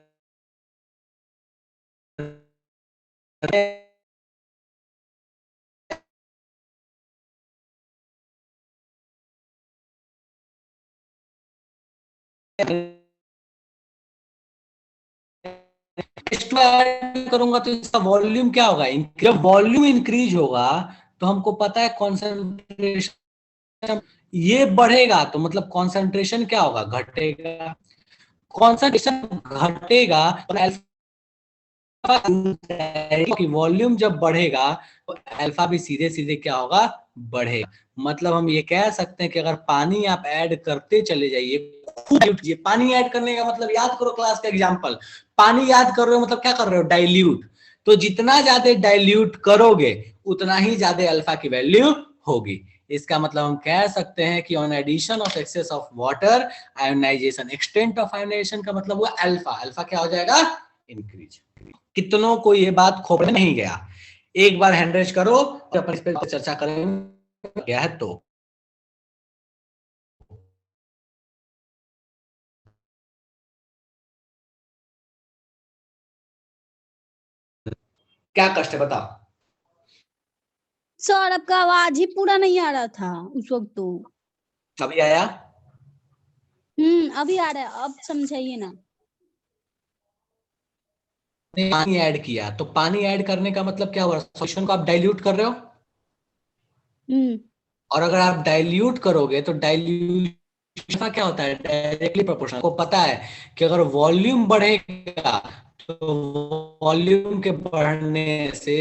करूंगा तो इसका वॉल्यूम क्या होगा? जब वॉल्यूम इंक्रीज होगा तो हमको पता है कॉन्सेंट्रेशन ये बढ़ेगा, तो मतलब कॉन्सेंट्रेशन क्या होगा? घटेगा। कॉन्सेंट्रेशन घटेगा और कि वॉल्यूम जब बढ़ेगा तो अल्फा भी सीधे सीधे क्या होगा, बढ़ेगा। मतलब हम ये कह सकते हैं कि अगर पानी आप ऐड करते चले जाइए, पानी ऐड करने का मतलब याद करो क्लास का एग्जांपल, पानी याद कर रहे हो मतलब क्या कर रहे हो, डाइल्यूट। तो जितना ज्यादा डाइल्यूट करोगे उतना ही ज्यादा अल्फा की वैल्यू होगी। इसका मतलब हम कह सकते हैं कि on addition of excess of water ionization, extent of ionization का मतलब हुआ अल्फा, अल्फा क्या हो जाएगा, इंक्रीज। कितनों को ये बात खोपड़े नहीं गया, एक बार हैंड रेज करो तो अपन इस पे चर्चा करेंगे क्या है। तो क्या कष्ट है बताओ। सर आपका आवाज ही पूरा नहीं आ रहा था उस वक्त तो। अभी आया? अभी आ रहा है, अब समझाइए ना। पानी ऐड किया तो पानी ऐड करने का मतलब क्या हुआ, सॉल्यूशन को आप डाइल्यूट कर रहे हो। और अगर आप डाइल्यूट करोगे तो डाइल्यूशन का क्या होता है, डायरेक्टली प्रोपोर्शनल। को पता है कि अगर वॉल्यूम बढ़ेगा तो वॉल्यूम के बढ़ने से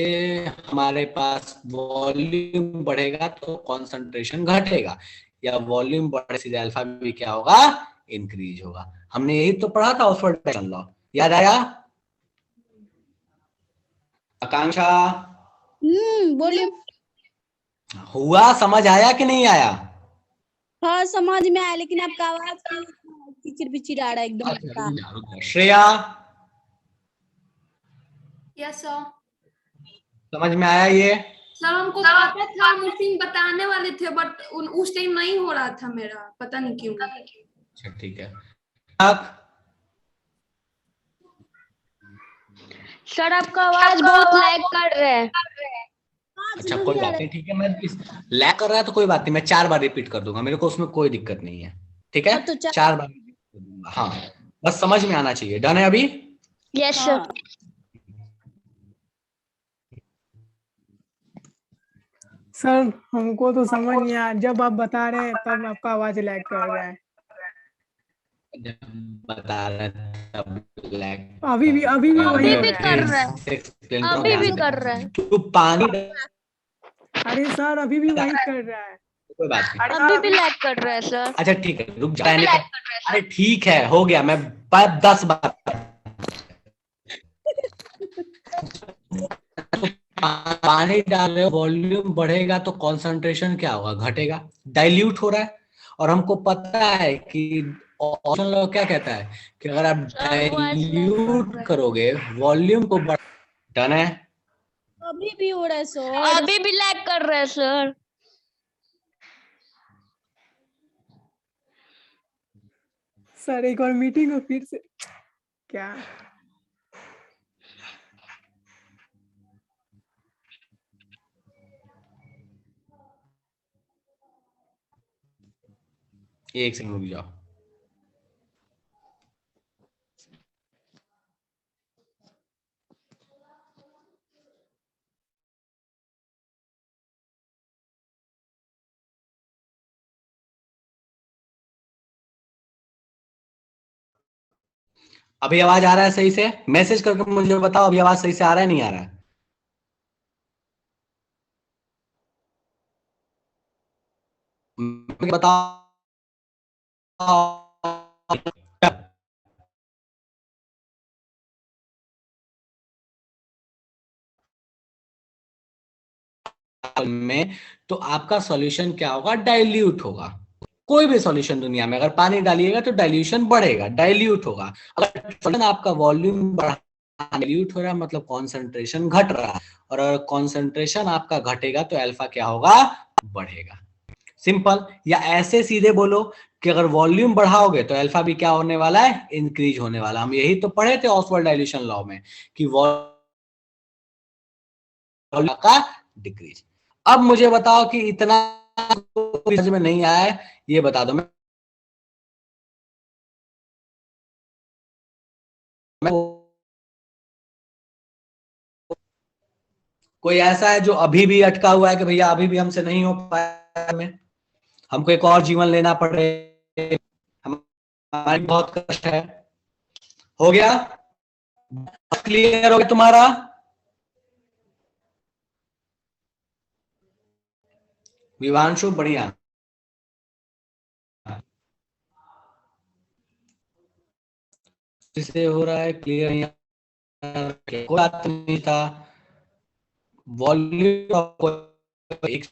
हमारे पास वॉल्यूम बढ़ेगा तो कॉन्सेंट्रेशन घटेगा, या वॉल्यूम बढ़ने से अल्फा भी क्या होगा, इंक्रीज होगा। हमने यही तो पढ़ा था ऑक्सफोर्ड डायरेक्शन लॉ, याद आया? आकांक्षा बोलिए। हुआ, समझ आया कि नहीं आया? हाँ समझ में आया, लेकिन आपका आवाज किचिर बिचिर आ रहा है एकदम। Shreya yes sir. समझ में आया ये? सर हमको पता था, हम उस दिन बताने वाले थे, बट उस टाइम नहीं हो रहा था मेरा, पता नहीं क्यों। अच्छा ठीक है। सर आपका आवाज बहुत लैग कर रहा है। अच्छा कोई बात नहीं, ठीक है। मैं लैग कर रहा है तो कोई बात नहीं, मैं 4 बार रिपीट कर दूंगा, मेरे को उसमें कोई दिक्कत नहीं है, ठीक है। तो 4 बार रिपीट कर दूंगा, हाँ बस समझ में आना चाहिए। डन है अभी? Yes sir. सर हमको तो समझ नहीं आया, जब आप बता रहे हैं तब आपका आवाज लैग कर रहा है। बता रहे तब लैग, अभी भी अभी भी कर रहा है, अभी भी कर रहा है। तू पानी, अरे सर अभी भी वही कर रहा है। कोई बात नहीं, अभी भी लैग कर रहा है सर। अच्छा ठीक है रुक जा। अरे ठीक है हो गया, मैं 10 बार पानी डाल रहे हो, वॉल्यूम बढ़ेगा तो कंसंट्रेशन क्या होगा, घटेगा, डाइल्यूट हो रहा है। और हमको पता है कि ऑप्शन लॉ क्या कहता है कि अगर आप डाइल्यूट करोगे वॉल्यूम को बढ़। डन है? अभी भी हो रहा है सर, अभी भी लैग कर रहा है सर। सर एक और मीटिंग हो फिर से क्या? एक सेकंड रुक जाओ। अभी आवाज आ रहा है सही से? मैसेज करके मुझे बताओ अभी आवाज सही से आ रहा है नहीं आ रहा है। बताओ। में तो आपका सॉल्यूशन क्या होगा, डाइल्यूट होगा। कोई भी सॉल्यूशन दुनिया में अगर पानी डालिएगा तो डाइल्यूशन बढ़ेगा, डाइल्यूट होगा। अगर सॉल्यूशन आपका वॉल्यूम बढ़ा, डाइल्यूट हो रहा है मतलब कॉन्सेंट्रेशन घट रहा है, और अगर कॉन्सेंट्रेशन आपका घटेगा तो अल्फा क्या होगा, बढ़ेगा। सिंपल। या ऐसे सीधे बोलो कि अगर वॉल्यूम बढ़ाओगे तो अल्फा भी क्या होने वाला है, इंक्रीज होने वाला। हम यही तो पढ़े थे ऑक्सफोर्ड डाइल्यूशन लॉ में कि वॉल्यूम का डिक्रीज। अब मुझे बताओ कि इतना समझ में नहीं आया है ये बता दो। मैं कोई ऐसा है जो अभी भी अटका हुआ है कि भैया अभी भी हमसे नहीं हो पाया, में हमको एक और जीवन लेना पड़े, हमारी बहुत कष्ट है। हो गया? क्लियर हो गया तुम्हारा? विवांशु बढ़िया। जिसे हो रहा है क्लियर, कोई बात नहीं था। वॉल्यूम एक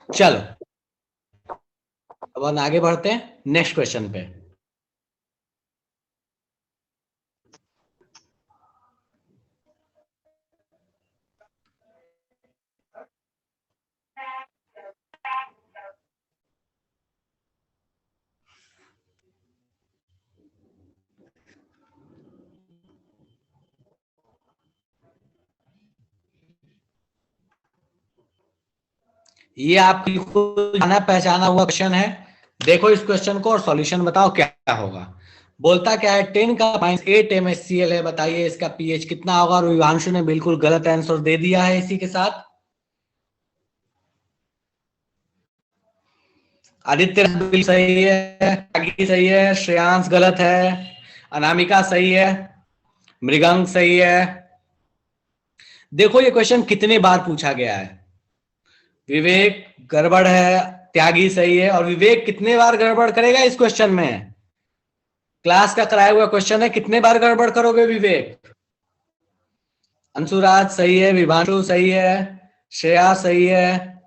चलो अब हम आगे बढ़ते हैं नेक्स्ट क्वेश्चन पे। ये आप बिल्कुल जाना पहचाना हुआ क्वेश्चन है। देखो इस क्वेश्चन को और सॉल्यूशन बताओ क्या होगा। बोलता क्या है 10 का -8 MHCl है, बताइए इसका पीएच कितना होगा। और विवांशु ने बिल्कुल गलत आंसर दे दिया है इसी के साथ। आदित्य बिल्कुल सही है, आगे सही है, श्रेयांश गलत है, अनामिका सही है, मृगांक सही है। देखो ये क्वेश्चन कितने बार पूछा गया है। विवेक गड़बड़ है, त्यागी सही है। और विवेक कितने बार गड़बड़ करेगा इस क्वेश्चन में? क्लास का कराया हुआ क्वेश्चन है, कितने बार गड़बड़ करोगे विवेक? अंशुराज सही है, विभांशु सही है, श्रेया सही है।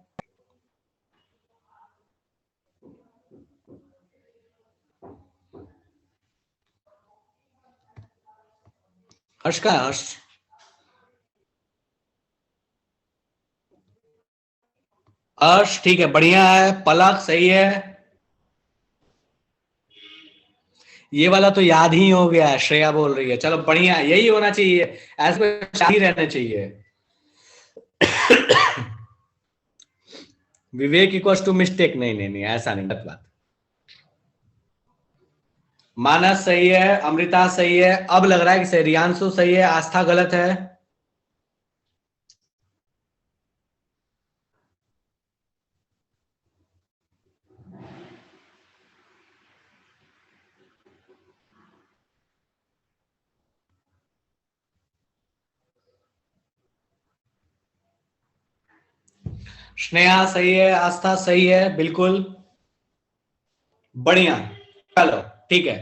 हर्ष का हर्ष हर्ष ठीक है, बढ़िया है। पलक सही है। ये वाला तो याद ही हो गया है, श्रेया बोल रही है। चलो बढ़िया, यही होना चाहिए, ऐसे शाही रहना चाहिए। विवेक इक्वल्स टू मिस्टेक, नहीं नहीं नहीं, ऐसा नहीं, गलत बात। मानस सही है, अमृता सही है। अब लग रहा है कि रियांशु सही है, आस्था गलत है। स्नेहा सही है, आस्था सही है, बिल्कुल बढ़िया। चलो ठीक है,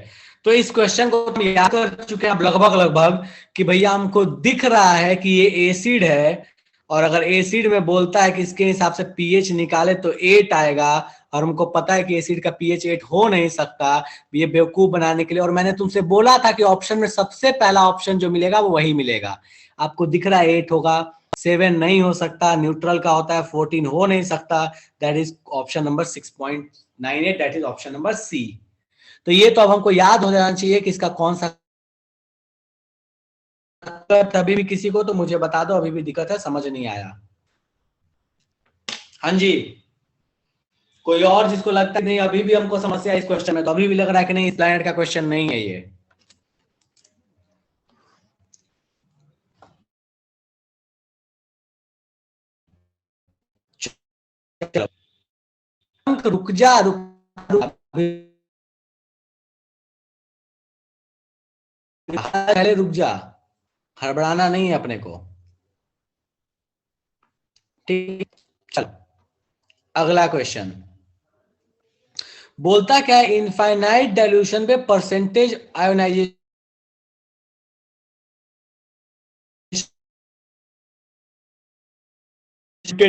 तो इस क्वेश्चन को हम याद कर चुके हैं लगभग कि भैया हमको दिख रहा है कि ये एसिड है, और अगर एसिड में बोलता है कि इसके हिसाब से पीएच निकाले तो 8 आएगा, और हमको पता है कि एसिड का पीएच 8 हो नहीं सकता, ये बेवकूफ बनाने के लिए। और मैंने तुमसे बोला था कि ऑप्शन में सबसे पहला ऑप्शन जो मिलेगा वो वही मिलेगा। आपको दिख रहा है 8 होगा, 7 नहीं हो सकता, न्यूट्रल का होता है, 14 हो नहीं सकता, that is option number 6.98, that is option number C. तो ये तो अब हमको याद हो जाना चाहिए कि इसका कौन सा। अभी भी किसी को तो मुझे बता दो, अभी भी दिक्कत है, समझ नहीं आया। हाँ जी, कोई और जिसको लगता है नहीं अभी भी हमको समस्या इस क्वेश्चन में, तो अभी भी लग रहा है कि नहीं इस प्लैनेट का क्वेश्चन नहीं है ये। रुक जा, पहले रुक जा, हड़बड़ाना नहीं है अपने को, ठीक। चलो अगला क्वेश्चन बोलता क्या है, इनफाइनाइट डाइल्यूशन पे परसेंटेज आयोनाइजेशन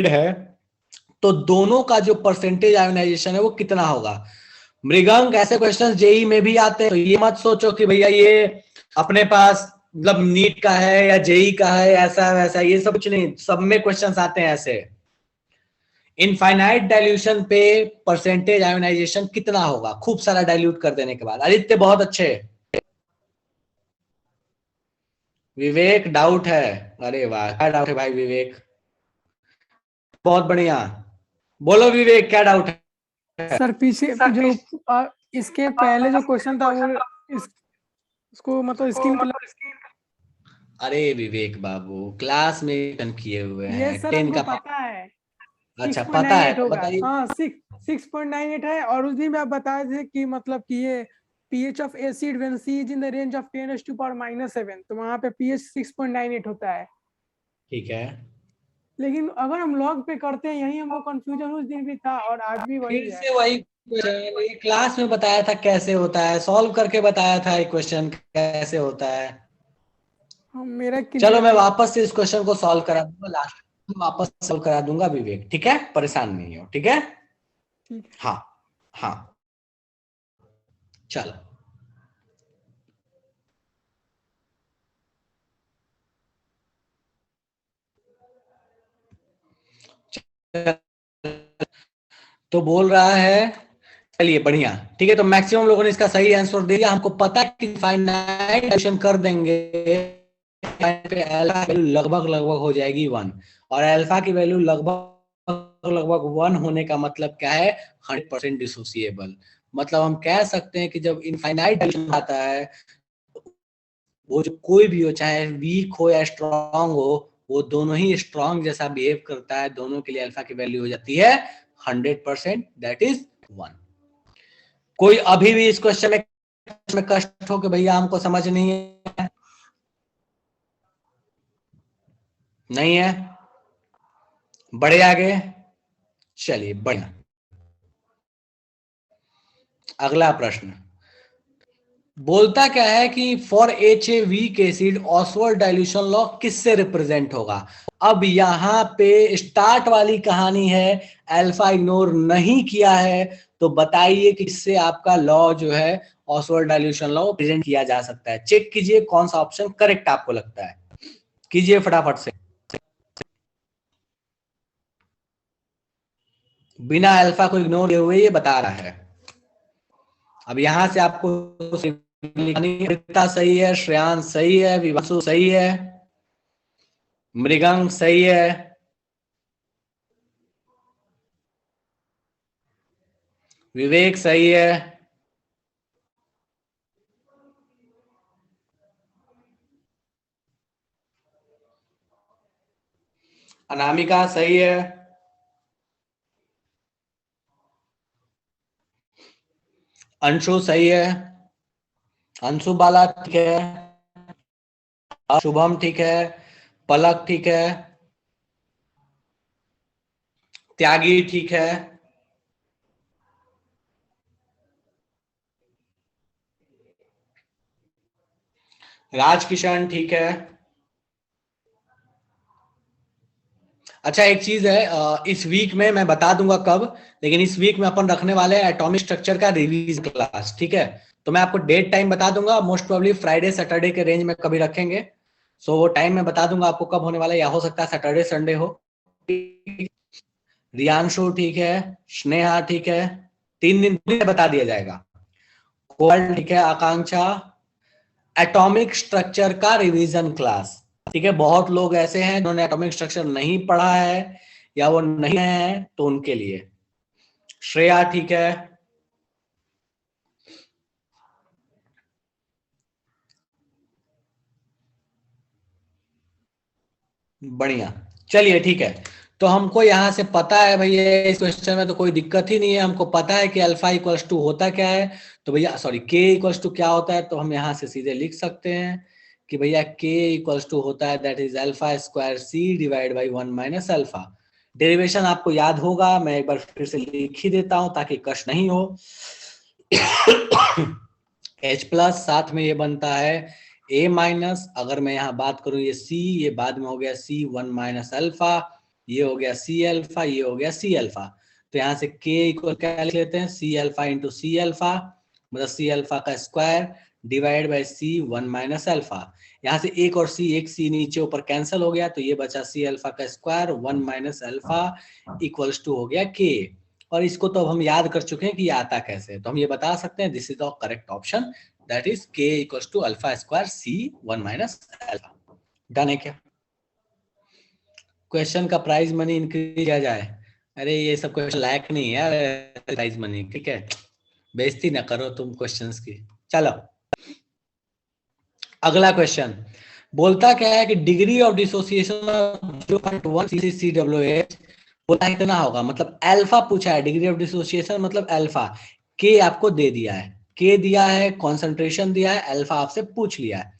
है, तो दोनों का जो परसेंटेज आयोनाइजेशन है वो कितना होगा। मृगांक ऐसे क्वेश्चन जेई में भी आते हैं, तो ये मत सोचो कि भैया ये अपने पास मतलब नीट का है या जेई का है, ऐसा वैसा, ये सब कुछ नहीं, सब में क्वेश्चंस आते हैं ऐसे। इनफाइनाइट डाइल्यूशन पे परसेंटेज आयोनाइजेशन कितना होगा, खूब सारा डाइल्यूट कर देने के बाद। आदित्य बहुत अच्छे। विवेक डाउट है, अरे वाह क्या डाउट है भाई विवेक, बहुत बढ़िया। बोलो विवेक क्या डाउट है? सर पीछे जो इसके पहले जो क्वेश्चन था वो इसको मतलब स्क्रीन पर अरे विवेक बाबू क्लास में किए हुए ये हैं सर 10 हमको का। पता है। अच्छा पता है 6.98 तो होगा। बताइए। हाँ 6.98 है। और उस दिन में आप बताए थे कि मतलब कि ये pH of acid when C is in the range of 10⁻⁻⁷ तो वहां पे pH 6.98 होता है। ठीक है, लेकिन अगर हम लॉग पे करते हैं यही हमको कंफ्यूजन उस दिन भी था और आज भी वही फिर है। से वही क्वेश्चन, ये क्लास में बताया था कैसे होता है, सॉल्व करके बताया था ये क्वेश्चन कैसे होता है। हम मेरा चलो क्लियर मैं है। वापस से इस क्वेश्चन को सॉल्व करा दूंगा, लास्ट में वापस सॉल्व करा दूंगा विवेक, ठीक है, परेशान नहीं हो, ठीक है। ठीक है। हाँ हाँ चलो। तो बोल रहा है, चलिए बढ़िया, ठीक है। तो मैक्सिमम लोगों ने इसका सही आंसर दे दिया। हमको पता है कि फाइनाइट एडिशन कर देंगे पे अल्फा की वैल्यू लगभग लगभग हो जाएगी 1, और अल्फा की वैल्यू लगभग लगभग 1 होने का मतलब क्या है, 100% डिसोसिएबल। मतलब हम कह सकते हैं कि जब इनफाइनाइट एडिशन आता है, वो जो कोई भी हो, चाहे वीक हो या स्ट्रांग हो, वो दोनों ही स्ट्रांग जैसा बिहेव करता है, दोनों के लिए अल्फा की वैल्यू हो जाती है 100%, दैट इज 1। कोई अभी भी इस क्वेश्चन में कष्ट हो कि भैया हमको समझ नहीं है? नहीं है? बढ़े आगे, चलिए बढ़िया। अगला प्रश्न बोलता क्या है कि for H a weak acid Oswald dilution law किससे रिप्रेजेंट होगा। अब यहां पे स्टार्ट वाली कहानी है, अल्फा इग्नोर नहीं किया है, तो बताइए कि इससे आपका लॉ जो है ऑसवर्ड डाइल्यूशन लॉ प्रेजेंट किया जा सकता है। चेक कीजिए कौन सा ऑप्शन करेक्ट आपको लगता है, कीजिए फटाफट से, बिना अल्फा को इग्नोर किए हुए ये बता रहा है। अब यहां से आपको सही है, श्रेयांश सही है, विवासु सही है, मृगंग सही है, विवेक सही है, अनामिका सही है, अंशु सही है, अंशु बाला ठीक है, शुभम ठीक है, पलक ठीक है, त्यागी ठीक है, राजकिशन ठीक है। अच्छा एक चीज है, इस वीक में मैं बता दूंगा कब, लेकिन इस वीक में अपन रखने वाले हैं एटॉमिक स्ट्रक्चर का रिवीजन क्लास, ठीक है। तो मैं आपको डेट टाइम बता दूंगा, मोस्ट प्रोबेबली फ्राइडे सैटरडे के रेंज में कभी रखेंगे। सो वो टाइम मैं बता दूंगा आपको कब होने वाला है, या हो सकता है सैटरडे संडे हो। रियांशु ठीक है, स्नेहा ठीक है, 3 दिन बता दिया जाएगा। कोयल ठीक है, आकांक्षा, एटॉमिक स्ट्रक्चर का रिवीजन क्लास, ठीक है। बहुत लोग ऐसे हैं जिन्होंने एटॉमिक स्ट्रक्चर नहीं पढ़ा है या वो नहीं है, तो उनके लिए श्रेया ठीक है, बढ़िया। चलिए ठीक है, तो हमको यहां से पता है भैया इस क्वेश्चन में तो कोई दिक्कत ही नहीं है, हमको पता है कि अल्फा इक्वल्स टू होता क्या है, तो भैया सॉरी के इक्वल्स टू क्या होता है, तो हम यहां से सीधे लिख सकते हैं कि भैया के इक्वल्स टू होता है that is alpha square C divide by 1 minus alpha. Derivation आपको याद होगा, मैं एक बार फिर से लिख ही देता हूं ताकि कष्ट नहीं हो। H प्लस साथ में ये बनता है A माइनस, अगर मैं यहाँ बात करूं ये C, ये बाद में हो गया C 1 माइनस अल्फा, ये हो गया C अल्फा, ये हो गया C अल्फा। तो यहाँ से K इक्वल क्या लिख लेते हैं, C alpha into C alpha, मतलब C अल्फा का square divide by C 1 minus alpha. यहाँ से एक और C, एक C नीचे ऊपर कैंसिल हो गया, तो ये बचा C अल्फा का square 1 minus alpha equals to हो गया K। और इसको तो अब हम याद कर चुके हैं कि ये आता कैसे है, तो हम ये बता सकते हैं this is the correct option, that is k equals to alpha square c 1 minus alpha. Done है क्या? क्वेश्चन का प्राइज मनी इंक्रीज किया जाए, अरे ये सब क्वेश्चन लायक नहीं है यार प्राइज मनी, ठीक है, बेइज्जती ना करो तुम क्वेश्चंस की। चलो अगला क्वेश्चन, बोलता क्या है कि डिग्री ऑफ डिसोसिएशन 0.1 CCWH बोलता है इतना होगा, मतलब अल्फा पूछा है, डिग्री ऑफ डिसोसिएशन मतलब अल्फा, के आपको दे दिया है, के दिया है, कॉन्सेंट्रेशन दिया है, अल्फा आपसे पूछ लिया है।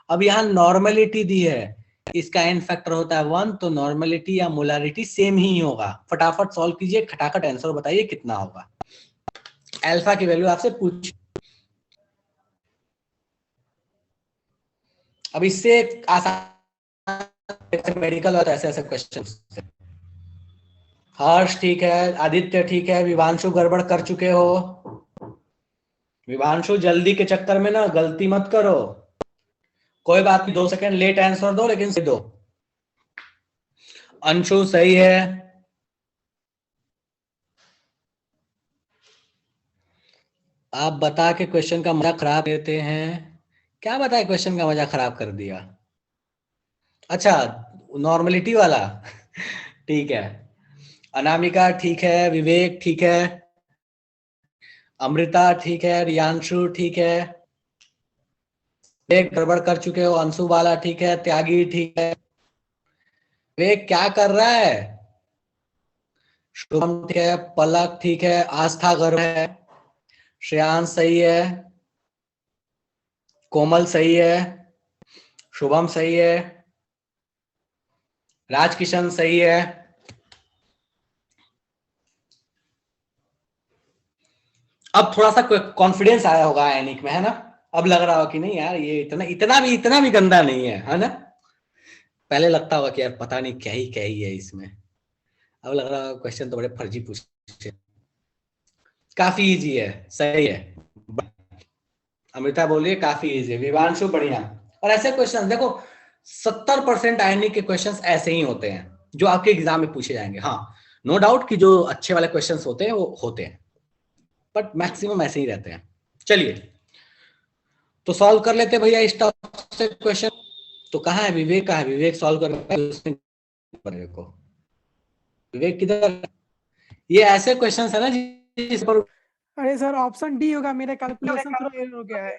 अब यहाँ नॉर्मेलिटी दी है, इसका एन फैक्टर होता है 1, तो नॉर्मेलिटी या मोलारिटी सेम ही होगा। फटाफट सॉल्व कीजिए, खटाखट आंसर बताइए कितना होगा। अल्फा की वैल्यू आपसे पूछ, अब इससे आसान मेडिकल और ऐसे ऐसे क्वेश्चन। हर्ष ठीक है, आदित्य ठीक है, विवांशु गड़बड़ कर चुके हो। विवांशु जल्दी के चक्कर में ना गलती मत करो, कोई बात नहीं, 2 सेकंड लेट आंसर दो लेकिन सही दो। अंशु सही है, आप बता के क्वेश्चन का मजा खराब देते हैं। क्या बताए क्वेश्चन का मजा खराब कर दिया? अच्छा नॉर्मलिटी वाला ठीक है। अनामिका ठीक है, विवेक ठीक है, अमृता ठीक है, रियांशु ठीक है, विवेक गड़बड़ कर चुके हो, अंशु वाला ठीक है, त्यागी ठीक है। विवेक क्या कर रहा है? शुभम ठीक है, पलक ठीक है, आस्था गर्व है, श्रेयांश सही है, कोमल सही है, शुभम सही है, राजकिशन सही है। अब थोड़ा सा कॉन्फिडेंस आया होगा एनिक में, है ना? अब लग रहा हो कि नहीं यार ये इतना भी गंदा नहीं है ना? पहले लगता होगा कि यार पता नहीं क्या ही है इसमें, अब लग रहा है क्वेश्चन तो बड़े फर्जी पूछे। काफी इजी है, सही है। अमृता बोलिए काफी इजी है, विवांशु बढ़िया। और ऐसे क्वेश्चन देखो 70% आईएनई के क्वेश्चंस ऐसे ही होते हैं जो आपके एग्जाम में पूछे जाएंगे। हाँ नो डाउट कि जो अच्छे वाले क्वेश्चंस होते हैं वो होते हैं, बट मैक्सिमम ऐसे ही रहते हैं। चलिए तो सॉल्व कर लेते भैया इस टॉप से क्वेश्चन। तो कहाँ है विवेक? कहाँ है विवेक? सॉल्व कर को विवेक किधर? ये ऐसे क्वेश्चंस है ना जिस पर, अरे सर ऑप्शन डी होगा, मेरा कैलकुलेशन थोड़ा एरर हो गया है।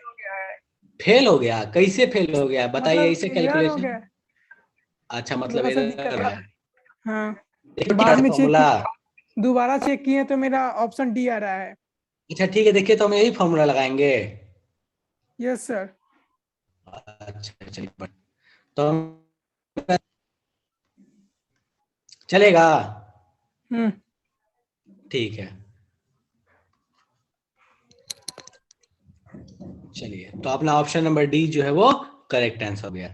फेल हो गया? कैसे फेल हो गया बताइए, मतलब इसे एरर हो कैलकुलेशन। गया, अच्छा मतलब थोड़ा सा दिक्कत एरर है। है। हाँ देखिए बाद में फॉर्मूला, दोबारा चेक किए तो मेरा ऑप्शन डी आ रहा है। अच्छा ठीक है, देखिए तो हम यही फॉर्मूला लगाएंगे। Yes sir. अच्छा चलिए तो चलेगा, ठीक है। चलिए तो अपना ऑप्शन नंबर डी जो है वो करेक्ट आंसर हो गया।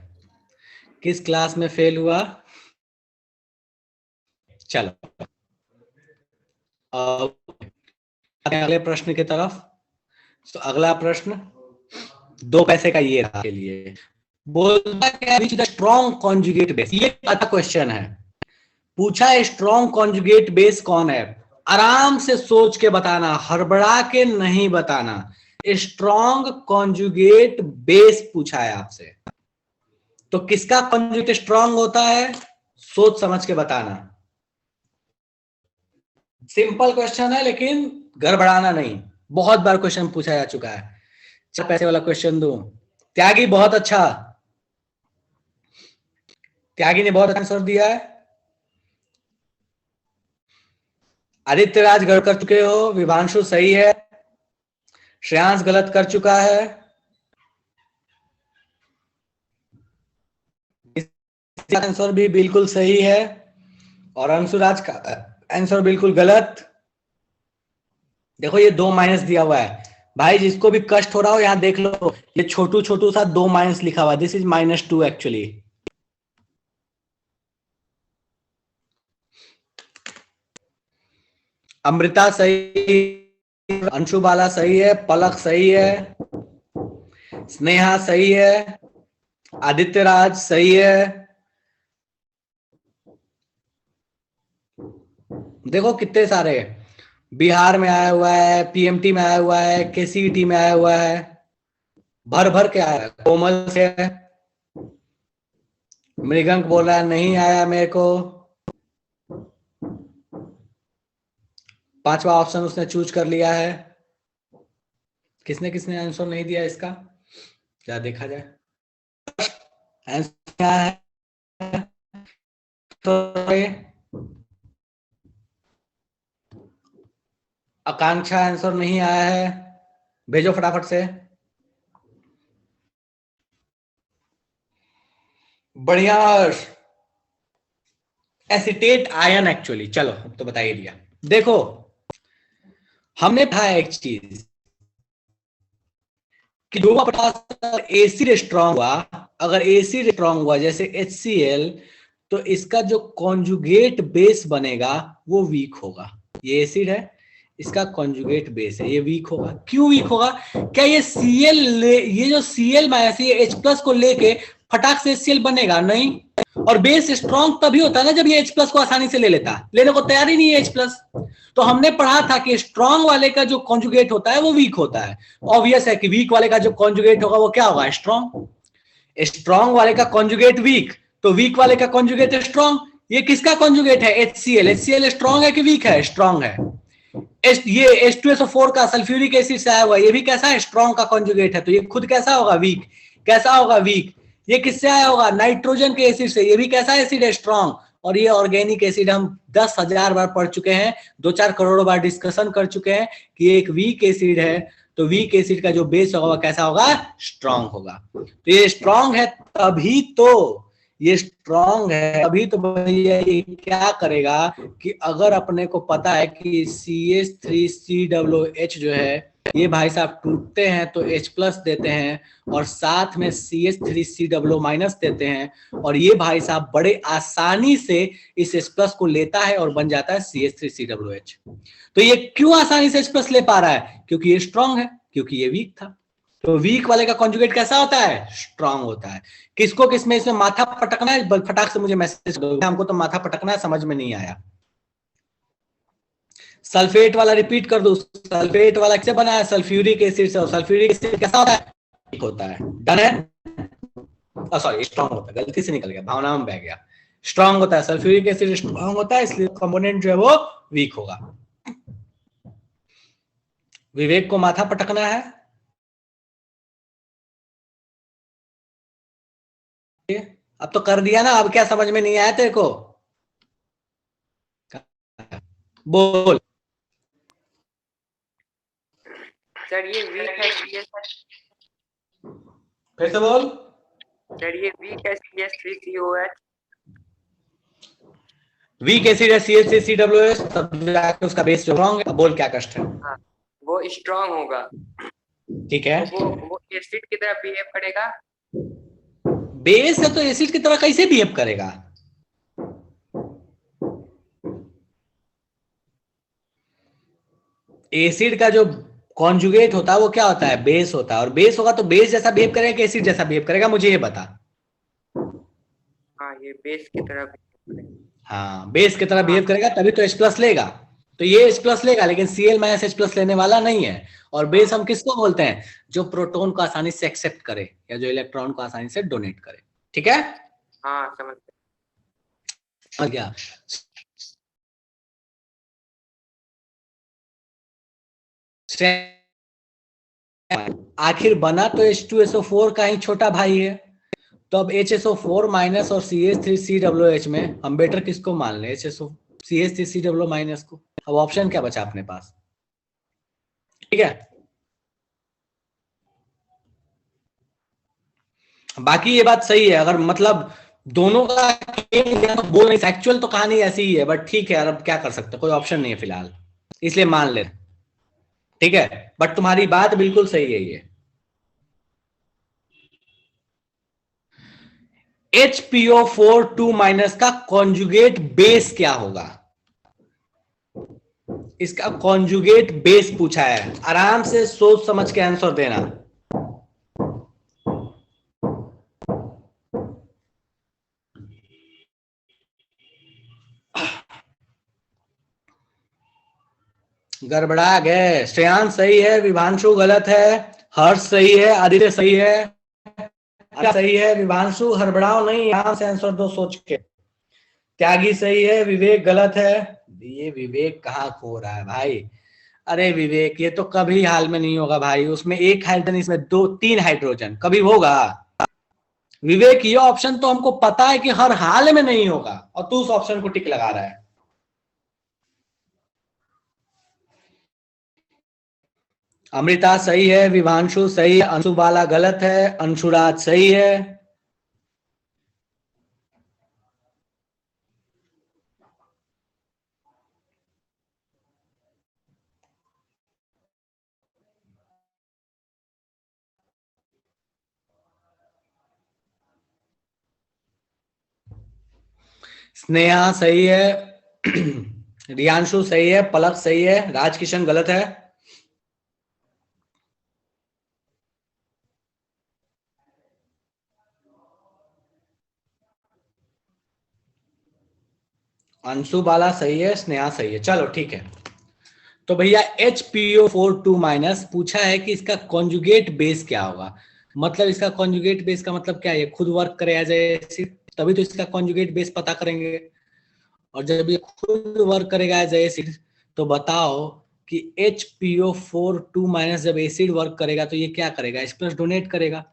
किस क्लास में फेल हुआ? चलो अगले प्रश्न की तरफ। तो अगला प्रश्न 2 पैसे का ये के लिए बोलता है which the strong conjugate base. ये अच्छा क्वेश्चन है, पूछा है स्ट्रॉन्ग कॉन्जुगेट बेस कौन है। आराम से सोच के बताना, हड़बड़ा के नहीं बताना। स्ट्रॉन्ग कॉन्जुगेट बेस पूछा है आपसे, तो किसका कॉन्जुगेट स्ट्रॉन्ग होता है सोच समझ के बताना। सिंपल क्वेश्चन है लेकिन गड़बड़ाना नहीं, बहुत बार क्वेश्चन पूछा जा चुका है। 4 पैसे वाला क्वेश्चन दूं? त्यागी बहुत अच्छा, त्यागी ने बहुत आंसर दिया है। आदित्य राज गलत कर चुके हो, विभांशु सही है, श्रेयांश गलत कर चुका है, आंसर भी बिल्कुल सही है, और अंशुराज का आंसर बिल्कुल गलत। देखो ये 2 माइनस दिया हुआ है भाई, जिसको भी कष्ट हो रहा हो यहां देख लो, ये छोटू छोटू सा 2 माइनस लिखा हुआ है, दिस इज -2 एक्चुअली। अमृता सही, अंशु बाला सही है, पलक सही है, स्नेहा सही है, आदित्य राज सही है। देखो कितने सारे, बिहार में आया हुआ है, पीएमटी में आया हुआ है, केसीईटी में आया हुआ है, भर भर के आया है। कोमल से मृगंक बोल रहा है नहीं आया मेरे को। 5वां ऑप्शन उसने चूज कर लिया है। किसने किसने आंसर नहीं दिया इसका, क्या देखा जाए। आंसर क्या है? तो आकांक्षा आंसर नहीं आया है, भेजो फटाफट से। बढ़िया। एसिटेट आयन एक्चुअली, चलो तो बता ही दिया। देखो हमने पढ़ा एक चीज कि जो पोटास एसिड स्ट्रांग हुआ, अगर एसिड स्ट्रांग हुआ जैसे HCl, तो इसका जो कॉन्जुगेट बेस बनेगा वो वीक होगा। ये एसिड है, इसका कॉन्जुगेट बेस है, ये वीक होगा। क्यों वीक होगा? क्या ये ये जो Cl माइनस ये H+ को लेके फटाक से HCl बनेगा? नहीं। और बेस स्ट्रांग तभी होता है ना जब ये H+ को आसानी से ले लेता, लेने को तैयार ही नहीं है H+। तो हमने पढ़ा था कि स्ट्रांग वाले का जो कॉन्जुगेट होता है वो वीक होता है। ऑब्वियस है कि वीक वाले का जो कॉन्जुगेट होगा वो क्या होगा? स्ट्रांग। स्ट्रांग वाले का कॉन्जुगेट वीक, तो वीक वाले का कॉन्जुगेट स्ट्रांग। ये किसका कॉन्जुगेट है? HCl। HCl स्ट्रांग है कि वीक है? स्ट्रांग है। ये H2SO4 का सल्फ्यूरिक एसिड से आया हुआ, ये भी कैसा है? स्ट्रांग का कॉन्जुगेट है, तो ये खुद कैसा होगा? वीक। कैसा होगा? वीक। ये किससे आया होगा? नाइट्रोजन के एसिड से, ये भी कैसा एसिड है? स्ट्रांग। और ये ऑर्गेनिक एसिड हम 10,000 बार पढ़ चुके हैं, 2-4 करोड़ बार डिस्कशन कर चुके हैं कि ये एक वीक एसिड है, तो वीक एसिड का जो बेस होगा कैसा होगा? स्ट्रांग होगा। तो ये स्ट्रांग है तभी तो, ये स्ट्रांग है अभी तो भैया ये क्या करेगा कि अगर अपने को पता है कि CH3COOH जो है ये भाई साहब टूटते हैं तो H+ देते हैं और साथ में CH3COO- देते हैं, और ये भाई साहब बड़े आसानी से इस H+ को लेता है और बन जाता है CH3COOH। तो ये क्यों आसानी से H+ ले पा रहा है? क्योंकि ये स्ट्रांग है, क्योंकि ये वीक था। तो वीक वाले का कॉन्जुगेट कैसा होता है? स्ट्रांग होता है। किसको किसमें इसमें माथा पटकना है? फटाक से मुझे मैसेज करो, हमको तो माथा पटकना है, समझ में नहीं आया। सल्फेट वाला रिपीट कर दो। सल्फेट वाला किससे बना है? सल्फ्यूरिक एसिड से। और सल्फ्यूरिक एसिड कैसा होता है? वीक होता है। डन है? सॉरी, स्ट्रांग होता है, गलती से निकल गया, भावना में बह गया। स्ट्रांग होता है, सल्फ्यूरिक एसिड स्ट्रांग होता है, इसलिए कंपोनेंट जो है वो वीक होगा। विवेक को माथा पटकना है। अब तो कर दिया ना, अब क्या समझ में नहीं आया तेरे को? बोल। सर ये वीक है फिर से बोल। सर ये वीक है CH3COOH। वीक एसिड है CH3COOH, तब जाके उसका बेस जो स्ट्रांग है। बोल क्या कष्ट है? हाँ, वो स्ट्रांग होगा। ठीक है। वो एसिड की तरह बिहेव करेगा। बेस है तो एसिड की तरह कैसे बिहेव करेगा? एसिड का जो कॉन्जुगेट होता है वो क्या होता है? बेस होता है। और बेस होगा तो बेस जैसा बिहेव करेगा कि एसिड जैसा बिहेव करेगा? मुझे ये बता। हाँ, ये बेस की तरह। हाँ, बेस की तरह बिहेव करेगा तभी तो H+ लेगा। तो ये H+ लेगा, लेकिन Cl - H+ लेने वाला नहीं है। और बेस हम किसको बोलते हैं? जो प्रोटॉन को आसानी से एक्सेप्ट करे या जो इलेक्ट्रॉन को आसानी से डोनेट करे। ठीक है? हाँ, समझ गया। आखिर बना तो H2SO4 का ही छोटा भाई है, तो अब HSO4- और CH3COOH में हम बेटर किसको मान लें? CH3COO- को। अब ऑप्शन क्या बचा अपने पास? ठीक है, बाकी ये बात सही है। अगर मतलब दोनों का तो बोल नहीं, एक्चुअल तो कहानी ऐसी ही है, बट ठीक है यार, अब क्या कर सकते हैं, कोई ऑप्शन नहीं है फिलहाल, इसलिए मान ले। ठीक है, बट तुम्हारी बात बिल्कुल सही है। ये HPO4 का कॉन्जुगेट बेस क्या होगा? इसका कॉन्जुगेट बेस पूछा है, आराम से सोच समझ के आंसर देना। गड़बड़ा गए। श्रेयांश सही है, विभांशु गलत है, हर्ष सही है, आदित्य सही है, सही है। विभांशु हड़बड़ाओ नहीं, यहां से आंसर दो सोच के। त्यागी सही है, विवेक गलत है। ये विवेक कहाँ खो रहा है भाई? अरे विवेक, ये तो कभी हाल में नहीं होगा भाई। उसमें एक हाइड्रोजन, इसमें 2-3 हाइड्रोजन, कभी होगा? विवेक ये ऑप्शन तो हमको पता है कि हर हाल में नहीं होगा, और तू उस ऑप्शन को टिक लगा रहा है। अमृता सही है, विभांशु सही है, अंशु बाला गलत है, अंशुराज सही है। स्नेहा सही है, रियांशु सही है, पलक सही है, राजकिशन गलत है। अंशु बाला सही है, स्नेहा सही है। चलो ठीक है, तो भैया HPO4 माइनस पूछा है कि इसका कॉन्जुगेट बेस क्या होगा। मतलब इसका कॉन्जुगेट बेस का मतलब क्या है, ये खुद वर्क करे एज एसिड, तभी तो इसका कॉन्जुगेट बेस पता करेंगे। और जब ये खुद वर्क करेगा एज एसिड तो बताओ कि HPO4 माइनस जब एसिड वर्क करेगा तो ये क्या करेगा, H+ डोनेट करेगा।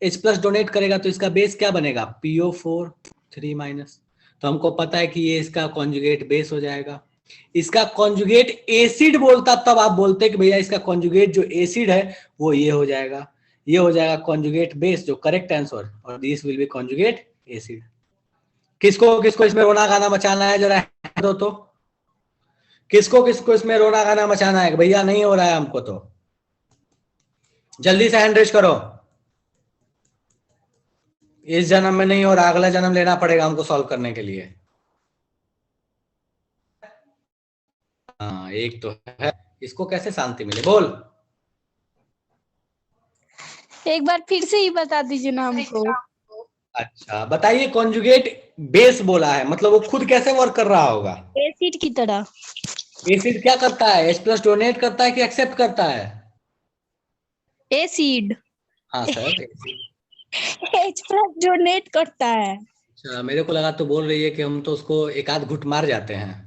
H+ डोनेट करेगा तो इसका बेस क्या बनेगा, PO4 माइनस। तो हमको पता है कि ये इसका कॉन्जुगेट बेस हो जाएगा। इसका कॉन्जुगेट एसिड बोलता तब आप बोलते कि भैया इसका कॉन्जुगेट जो एसिड है वो ये हो जाएगा, ये हो जाएगा कॉन्जुगेट बेस, जो करेक्ट आंसर, और this will be conjugate acid. किसको किसको इसमें रोना गाना मचाना है, जरा दो तो किसको किसको इसमें रोना गाना मचाना है, भैया नहीं हो रहा है हमको, तो जल्दी से हैंड रेज करो। इस जन्म में नहीं हो रहा, अगला जन्म लेना पड़ेगा हमको सॉल्व करने के लिए। हाँ एक तो है, इसको कैसे शांति मिले, बोल। एक बार फिर से ही बता दीजिए ना हमको। अच्छा बताइए, कॉन्जुगेट बेस बोला है, मतलब वो खुद कैसे वर्क कर रहा होगा, एसिड की तरह। एसिड क्या करता है, H+ डोनेट करता है कि एक्सेप्ट करता है? एसिड। हाँ सर, H+ डोनेट करता है। अच्छा मेरे को लगा तो बोल रही है कि हम तो उसको एक आध घुट मार जाते हैं।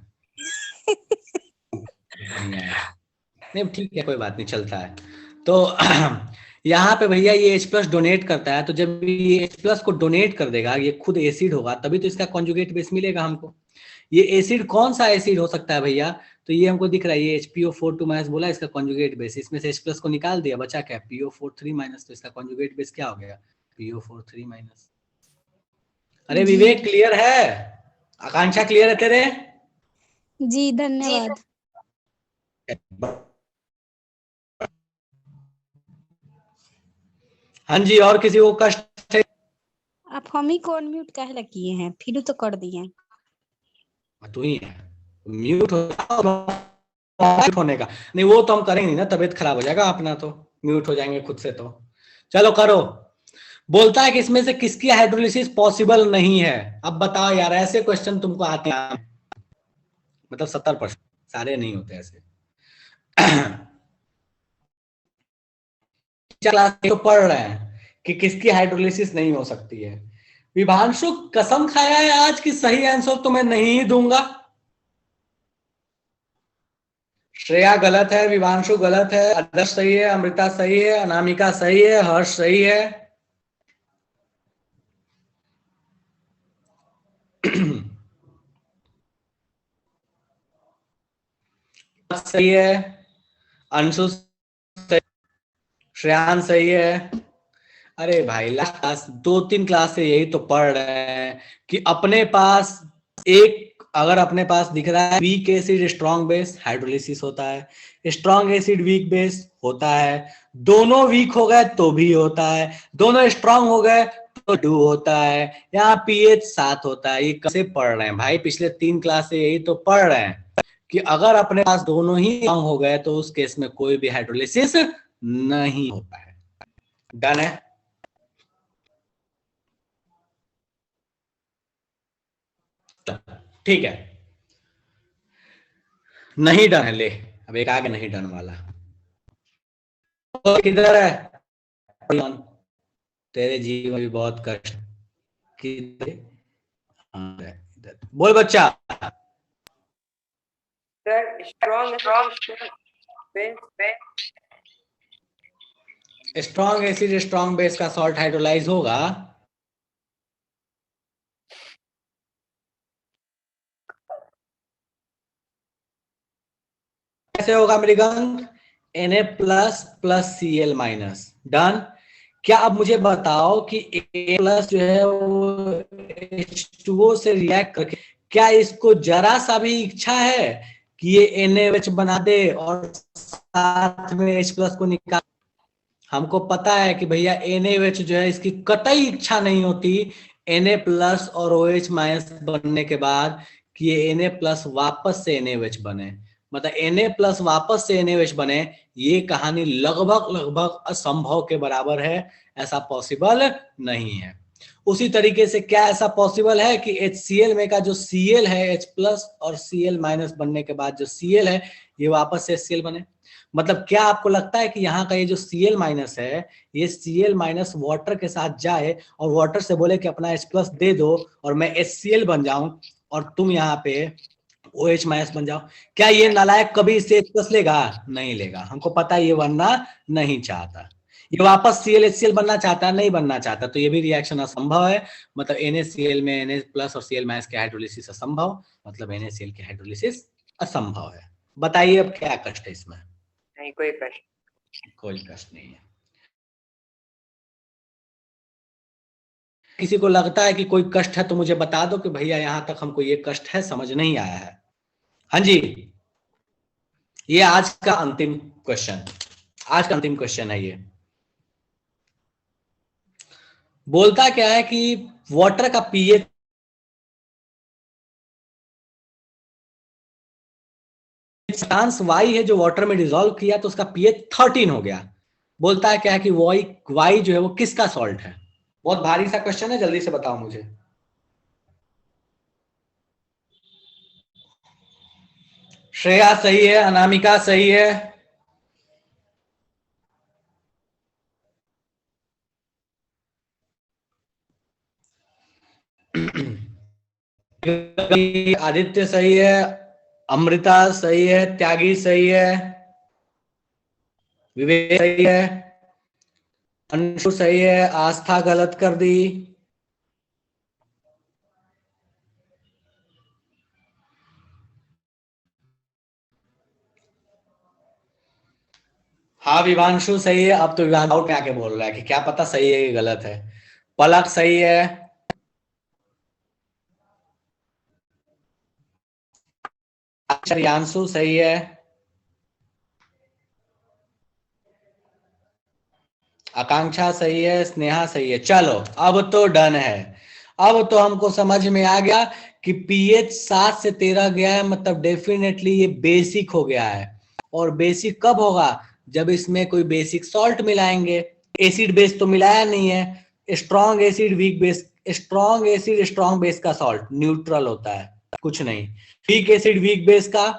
नहीं ठीक है, कोई बात नहीं, चलता है। तो यहाँ पे भैया ये H+ डोनेट करता है, तो जब ये H+ को डोनेट कर देगा, ये खुद एसिड होगा, तभी तो इसका कॉन्जुगेट बेस मिलेगा हमको। ये एसिड कौन सा एसिड हो सकता है भैया, तो ये हमको दिख रहा है, ये HPO4 माइनस बोला इसका कॉन्जुगेट बेस, इसमें से H+ को निकाल दिया, बचा क्या, PO4 माइनस, तो इसका कॉन्जुगेट बेस क्या हो गया, PO4 माइनस। अरे विवेक क्लियर है, आकांक्षा क्लियर है तेरे? जी धन्यवाद। हाँ जी, और किसी को कष्ट है? आप हम ही को अनम्यूट काहे किए हैं, फिर तो कर दिए। तू ही है म्यूट होने का, नहीं वो तो हम करेंगे नहीं ना, तबीयत खराब हो जाएगा अपना, तो म्यूट हो जाएंगे खुद से। तो चलो करो। बोलता है कि इसमें से किसकी हाइड्रोलिसिस पॉसिबल नहीं है। अब बताओ यार, ऐसे क्वेश्चन तुमको आते हैं, मतलब 70%, सारे नहीं होते ऐसे। क्लास तो पढ़ रहे हैं कि किसकी हाइड्रोलिसिस नहीं हो सकती है। विभांशु कसम खाया है आज की सही आंसर तो मैं नहीं दूंगा। श्रेया गलत है, विभांशु गलत है, आदर्श सही है, अमृता सही है, अनामिका सही है, हर्ष सही है। सही है, अंशु सही, श्रेयान सही है। अरे भाई लास्ट क्लास 2-3 क्लास से यही तो पढ़ रहे हैं कि अपने पास एक, अगर अपने पास दिख रहा है weak acid strong base, hydrolysis होता है, स्ट्रॉन्ग एसिड वीक बेस होता है, दोनों वीक हो गए तो भी होता है, दोनों स्ट्रॉन्ग हो गए तो 2 होता है, यहाँ pH 7 होता है। ये कैसे पढ़ रहे हैं भाई, पिछले 3 क्लास से यही तो पढ़ रहे हैं कि अगर अपने पास दोनों ही स्ट्रॉन्ग हो गए तो उस केस में कोई भी हाइड्रोलिसिस नहीं होता है। डन है? ठीक है, नहीं डन है, ले अब एक आगे नहीं डन वाला। किधर है तेरे जीवन में बहुत कष्ट, किधर बोल बच्चा। स्ट्रॉन्ग एसिड स्ट्रॉन्ग बेस का सॉल्ट हाइड्रोलाइज होगा कैसे होगा मृगंक? Na plus plus Cl minus. Done. क्या अब मुझे बताओ कि A प्लस जो है वो H2O से रिएक्ट करके, क्या इसको जरा सा भी इच्छा है कि ये NaOH बना दे और साथ में H प्लस को निकाल? हमको पता है कि भैया NaOH जो है इसकी कतई इच्छा नहीं होती Na प्लस और OH माइनस बनने के बाद कि ये Na प्लस वापस से NaOH बने, मतलब Na प्लस वापस से NaOH बने, ये कहानी लगभग लगभग असंभव के बराबर है, ऐसा पॉसिबल नहीं है। उसी तरीके से क्या ऐसा पॉसिबल है कि HCl में का जो Cl है, H प्लस और Cl माइनस बनने के बाद जो Cl है ये वापस से HCl बने? मतलब क्या आपको लगता है कि यहाँ का ये जो Cl माइनस है, ये Cl माइनस वाटर के साथ जाए और वाटर से बोले कि अपना H प्लस दे दो और मैं HCl बन जाऊं और तुम यहाँ पे OH माइनस बन जाओ? क्या ये नालायक कभी इससे H प्लस लेगा? नहीं लेगा। हमको पता है ये बनना नहीं चाहता, ये वापस Cl HCl बनना चाहता है, नहीं बनना चाहता, तो ये भी रिएक्शन असंभव है। मतलब NaCl में Na प्लस और Cl माइनस के हाइड्रोलिसिस असंभव, मतलब NaCl के हाइड्रोलिसिस असंभव है। बताइए अब क्या कष्ट है इसमें? नहीं कोई कष्ट, कोई कष्ट नहीं है। किसी को लगता है कि कोई कष्ट है तो मुझे बता दो कि भैया यहां तक हमको ये कष्ट है, समझ नहीं आया है। हाँ जी, ये आज का अंतिम क्वेश्चन, आज का अंतिम क्वेश्चन है। ये बोलता क्या है कि वाटर का पीएच वाई है जो वाटर में डिसॉल्व किया तो उसका पीएच 13 हो गया। बोलता है क्या है कि वाई जो है वो किसका सॉल्ट है? बहुत भारी सा क्वेश्चन है, जल्दी से बताओ मुझे। श्रेया सही है, अनामिका सही है, आदित्य सही है, अमृता सही है, त्यागी सही है, विवेक सही है, अंशु सही है, आस्था गलत कर दी, हाँ विवांशु सही है। अब तो विवांशु डाउट में आके बोल रहा है कि क्या पता सही है कि गलत है। पलक सही है, आचार्यांशु सही है, आकांक्षा सही है, स्नेहा सही है। चलो अब तो डन है, अब तो हमको समझ में आ गया कि पीएच 7 से 13 गया है, मतलब डेफिनेटली ये बेसिक हो गया है। और बेसिक कब होगा? जब इसमें कोई बेसिक सॉल्ट मिलाएंगे। एसिड बेस तो मिलाया नहीं है, strong acid weak base, strong acid strong base का सॉल्ट न्यूट्रल होता है, कुछ नहीं। वीक एसिड वीक बेस का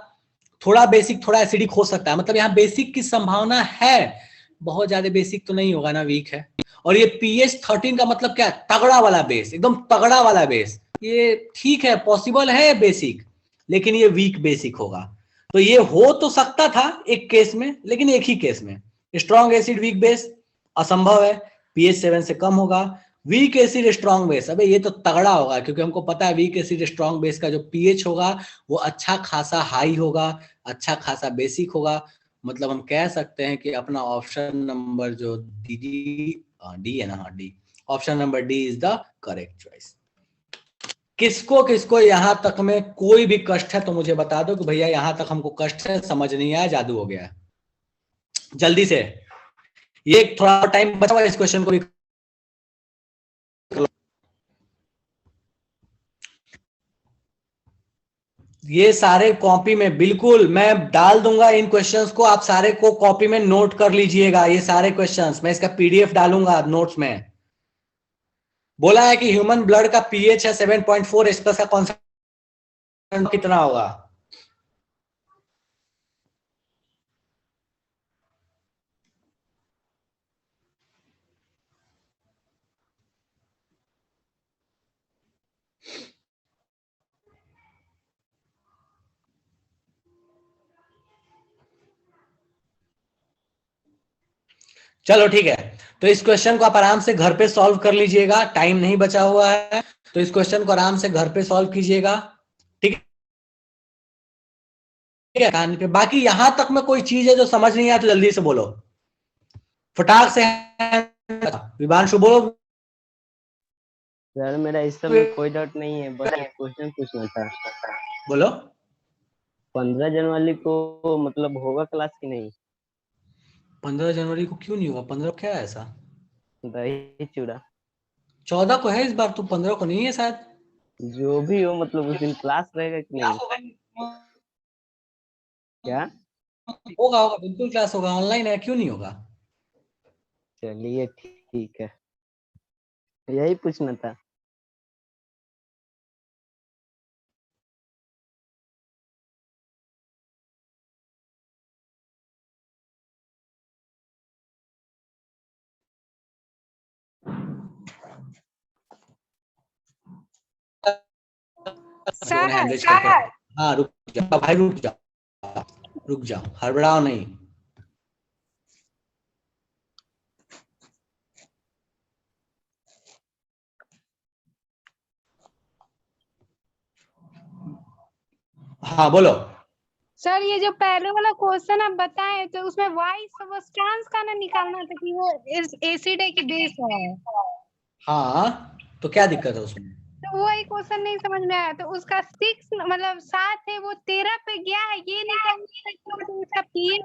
थोड़ा बेसिक थोड़ा एसिडिक हो सकता है, मतलब यहाँ बेसिक की संभावना है, बहुत ज्यादा बेसिक तो नहीं होगा ना, वीक है। और ये pH 13 का मतलब क्या है? तगड़ा वाला बेस, एकदम तगड़ा वाला बेस। ये ठीक है, पॉसिबल है बेसिक, लेकिन ये वीक बेसिक होगा। तो ये हो तो सकता था एक केस में, लेकिन एक ही केस में। स्ट्रॉन्ग एसिड वीक बेस असंभव है, pH 7 से कम होगा। वीक एसिड स्ट्रॉन्ग बेस, अबे ये तो तगड़ा होगा, क्योंकि हमको पता है वीक एसिड स्ट्रॉन्ग बेस का जो pH होगा वो अच्छा खासा हाई होगा, अच्छा खासा बेसिक होगा। मतलब हम कह सकते हैं कि अपना ऑप्शन नंबर जो डी है ना, हाँ D, option number D is the correct choice. किसको किसको यहां तक में कोई भी कष्ट है तो मुझे बता दो कि भैया यहां तक हमको कष्ट है, समझ नहीं आया, जादू हो गया। जल्दी से, ये थोड़ा टाइम बचा हुआ, इस क्वेश्चन को भी ये सारे कॉपी में बिल्कुल मैं डाल दूंगा इन क्वेश्चंस को, आप सारे को कॉपी में नोट कर लीजिएगा। ये सारे क्वेश्चंस मैं इसका पीडीएफ डालूंगा नोट्स में। बोला है कि ह्यूमन ब्लड का पीएच है 7.4, H+ का कॉन्सेंट्रेशन कितना होगा? चलो ठीक है, तो इस क्वेश्चन को आप आराम से घर पे सॉल्व कर लीजिएगा, टाइम नहीं बचा हुआ है, तो इस क्वेश्चन को आराम से घर पे सॉल्व कीजिएगा। ठीक है। है कहानी पे। बाकी यहां तक में कोई चीज है जो समझ नहीं आया तो जल्दी से बोलो, फटाक से। विभांशु बोलो। सर मेरा इस सब में कोई डाउट नहीं है, बस एक क्वेश्चन पूछना था। बोलो। 15 जनवरी को मतलब होगा क्लास की नहीं? 15 जनवरी को क्यों नहीं होगा? 15 क्या है ऐसा? दही चूड़ा। 14 को है इस बार, तो 15 को नहीं है शायद। जो भी हो मतलब उस दिन क्लास रहेगा कि नहीं? क्या? होगा होगा, बिल्कुल क्लास होगा, ऑनलाइन है, क्यों नहीं होगा? चलिए ठीक है, यही पूछना था। हाँ रुक जाओ भाई, रुक जाओ, रुक जाओ, हड़बड़ाओ नहीं। हाँ बोलो। सर ये जो पहले वाला क्वेश्चन आप बताए तो उसमें वाई सबस्टांस का ना निकालना था कि वो एसिड है कि बेस है। हाँ तो क्या दिक्कत है उसमें? तो वो एक क्वेश्चन नहीं समझ में आया, तो उसका 6 मतलब 7 है वो 13 पे गया है, ये नहीं तो उसका पीएच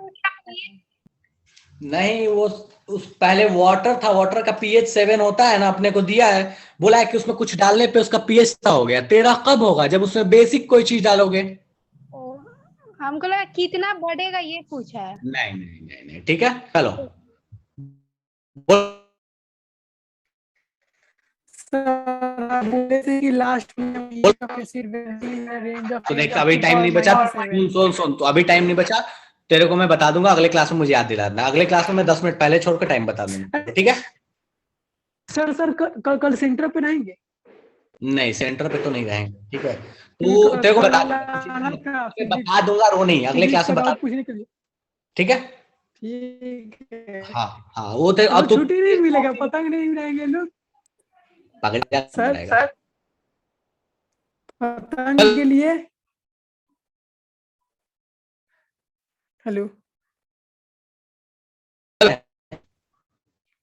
नहीं, वो उस पहले वाटर था, वाटर का पीएच 7 होता है ना, अपने को दिया है, बोला है कि उसमें कुछ डालने पे उसका पीएच हो गया। 13 कब होगा? जब उसमें बेसिक कोई चीज डालोगे। हमको लगा कितना बढ़ेगा ये पूछा है। नहीं नहीं नहीं नहीं, ठीक है चलो। बोले थे कि लास्ट में रेंज ऑफ तो देख, अभी टाइम नहीं बचा, सुन सुन, तो अभी टाइम नहीं बचा, तेरे को मैं बता दूंगा अगले क्लास में, मुझे याद दिला देना। अगले क्लास में मैं 10 मिनट पहले छोड़कर टाइम बता दूंगा, ठीक है? सर कल सेंटर पे रहेंगे? नहीं, सेंटर पे तो नहीं रहेंगे, ठीक है? तो तेरे को बता दूंगा, रो नहीं, अगले क्लास में बता, पूछने के लिए। ठीक है? ठीक है। हाँ हाँ, वो तो अब छुट्टी नहीं मिलेगा, पतंग नहीं उड़ाएंगे लोग सर। पतंग के लिए। हेलो।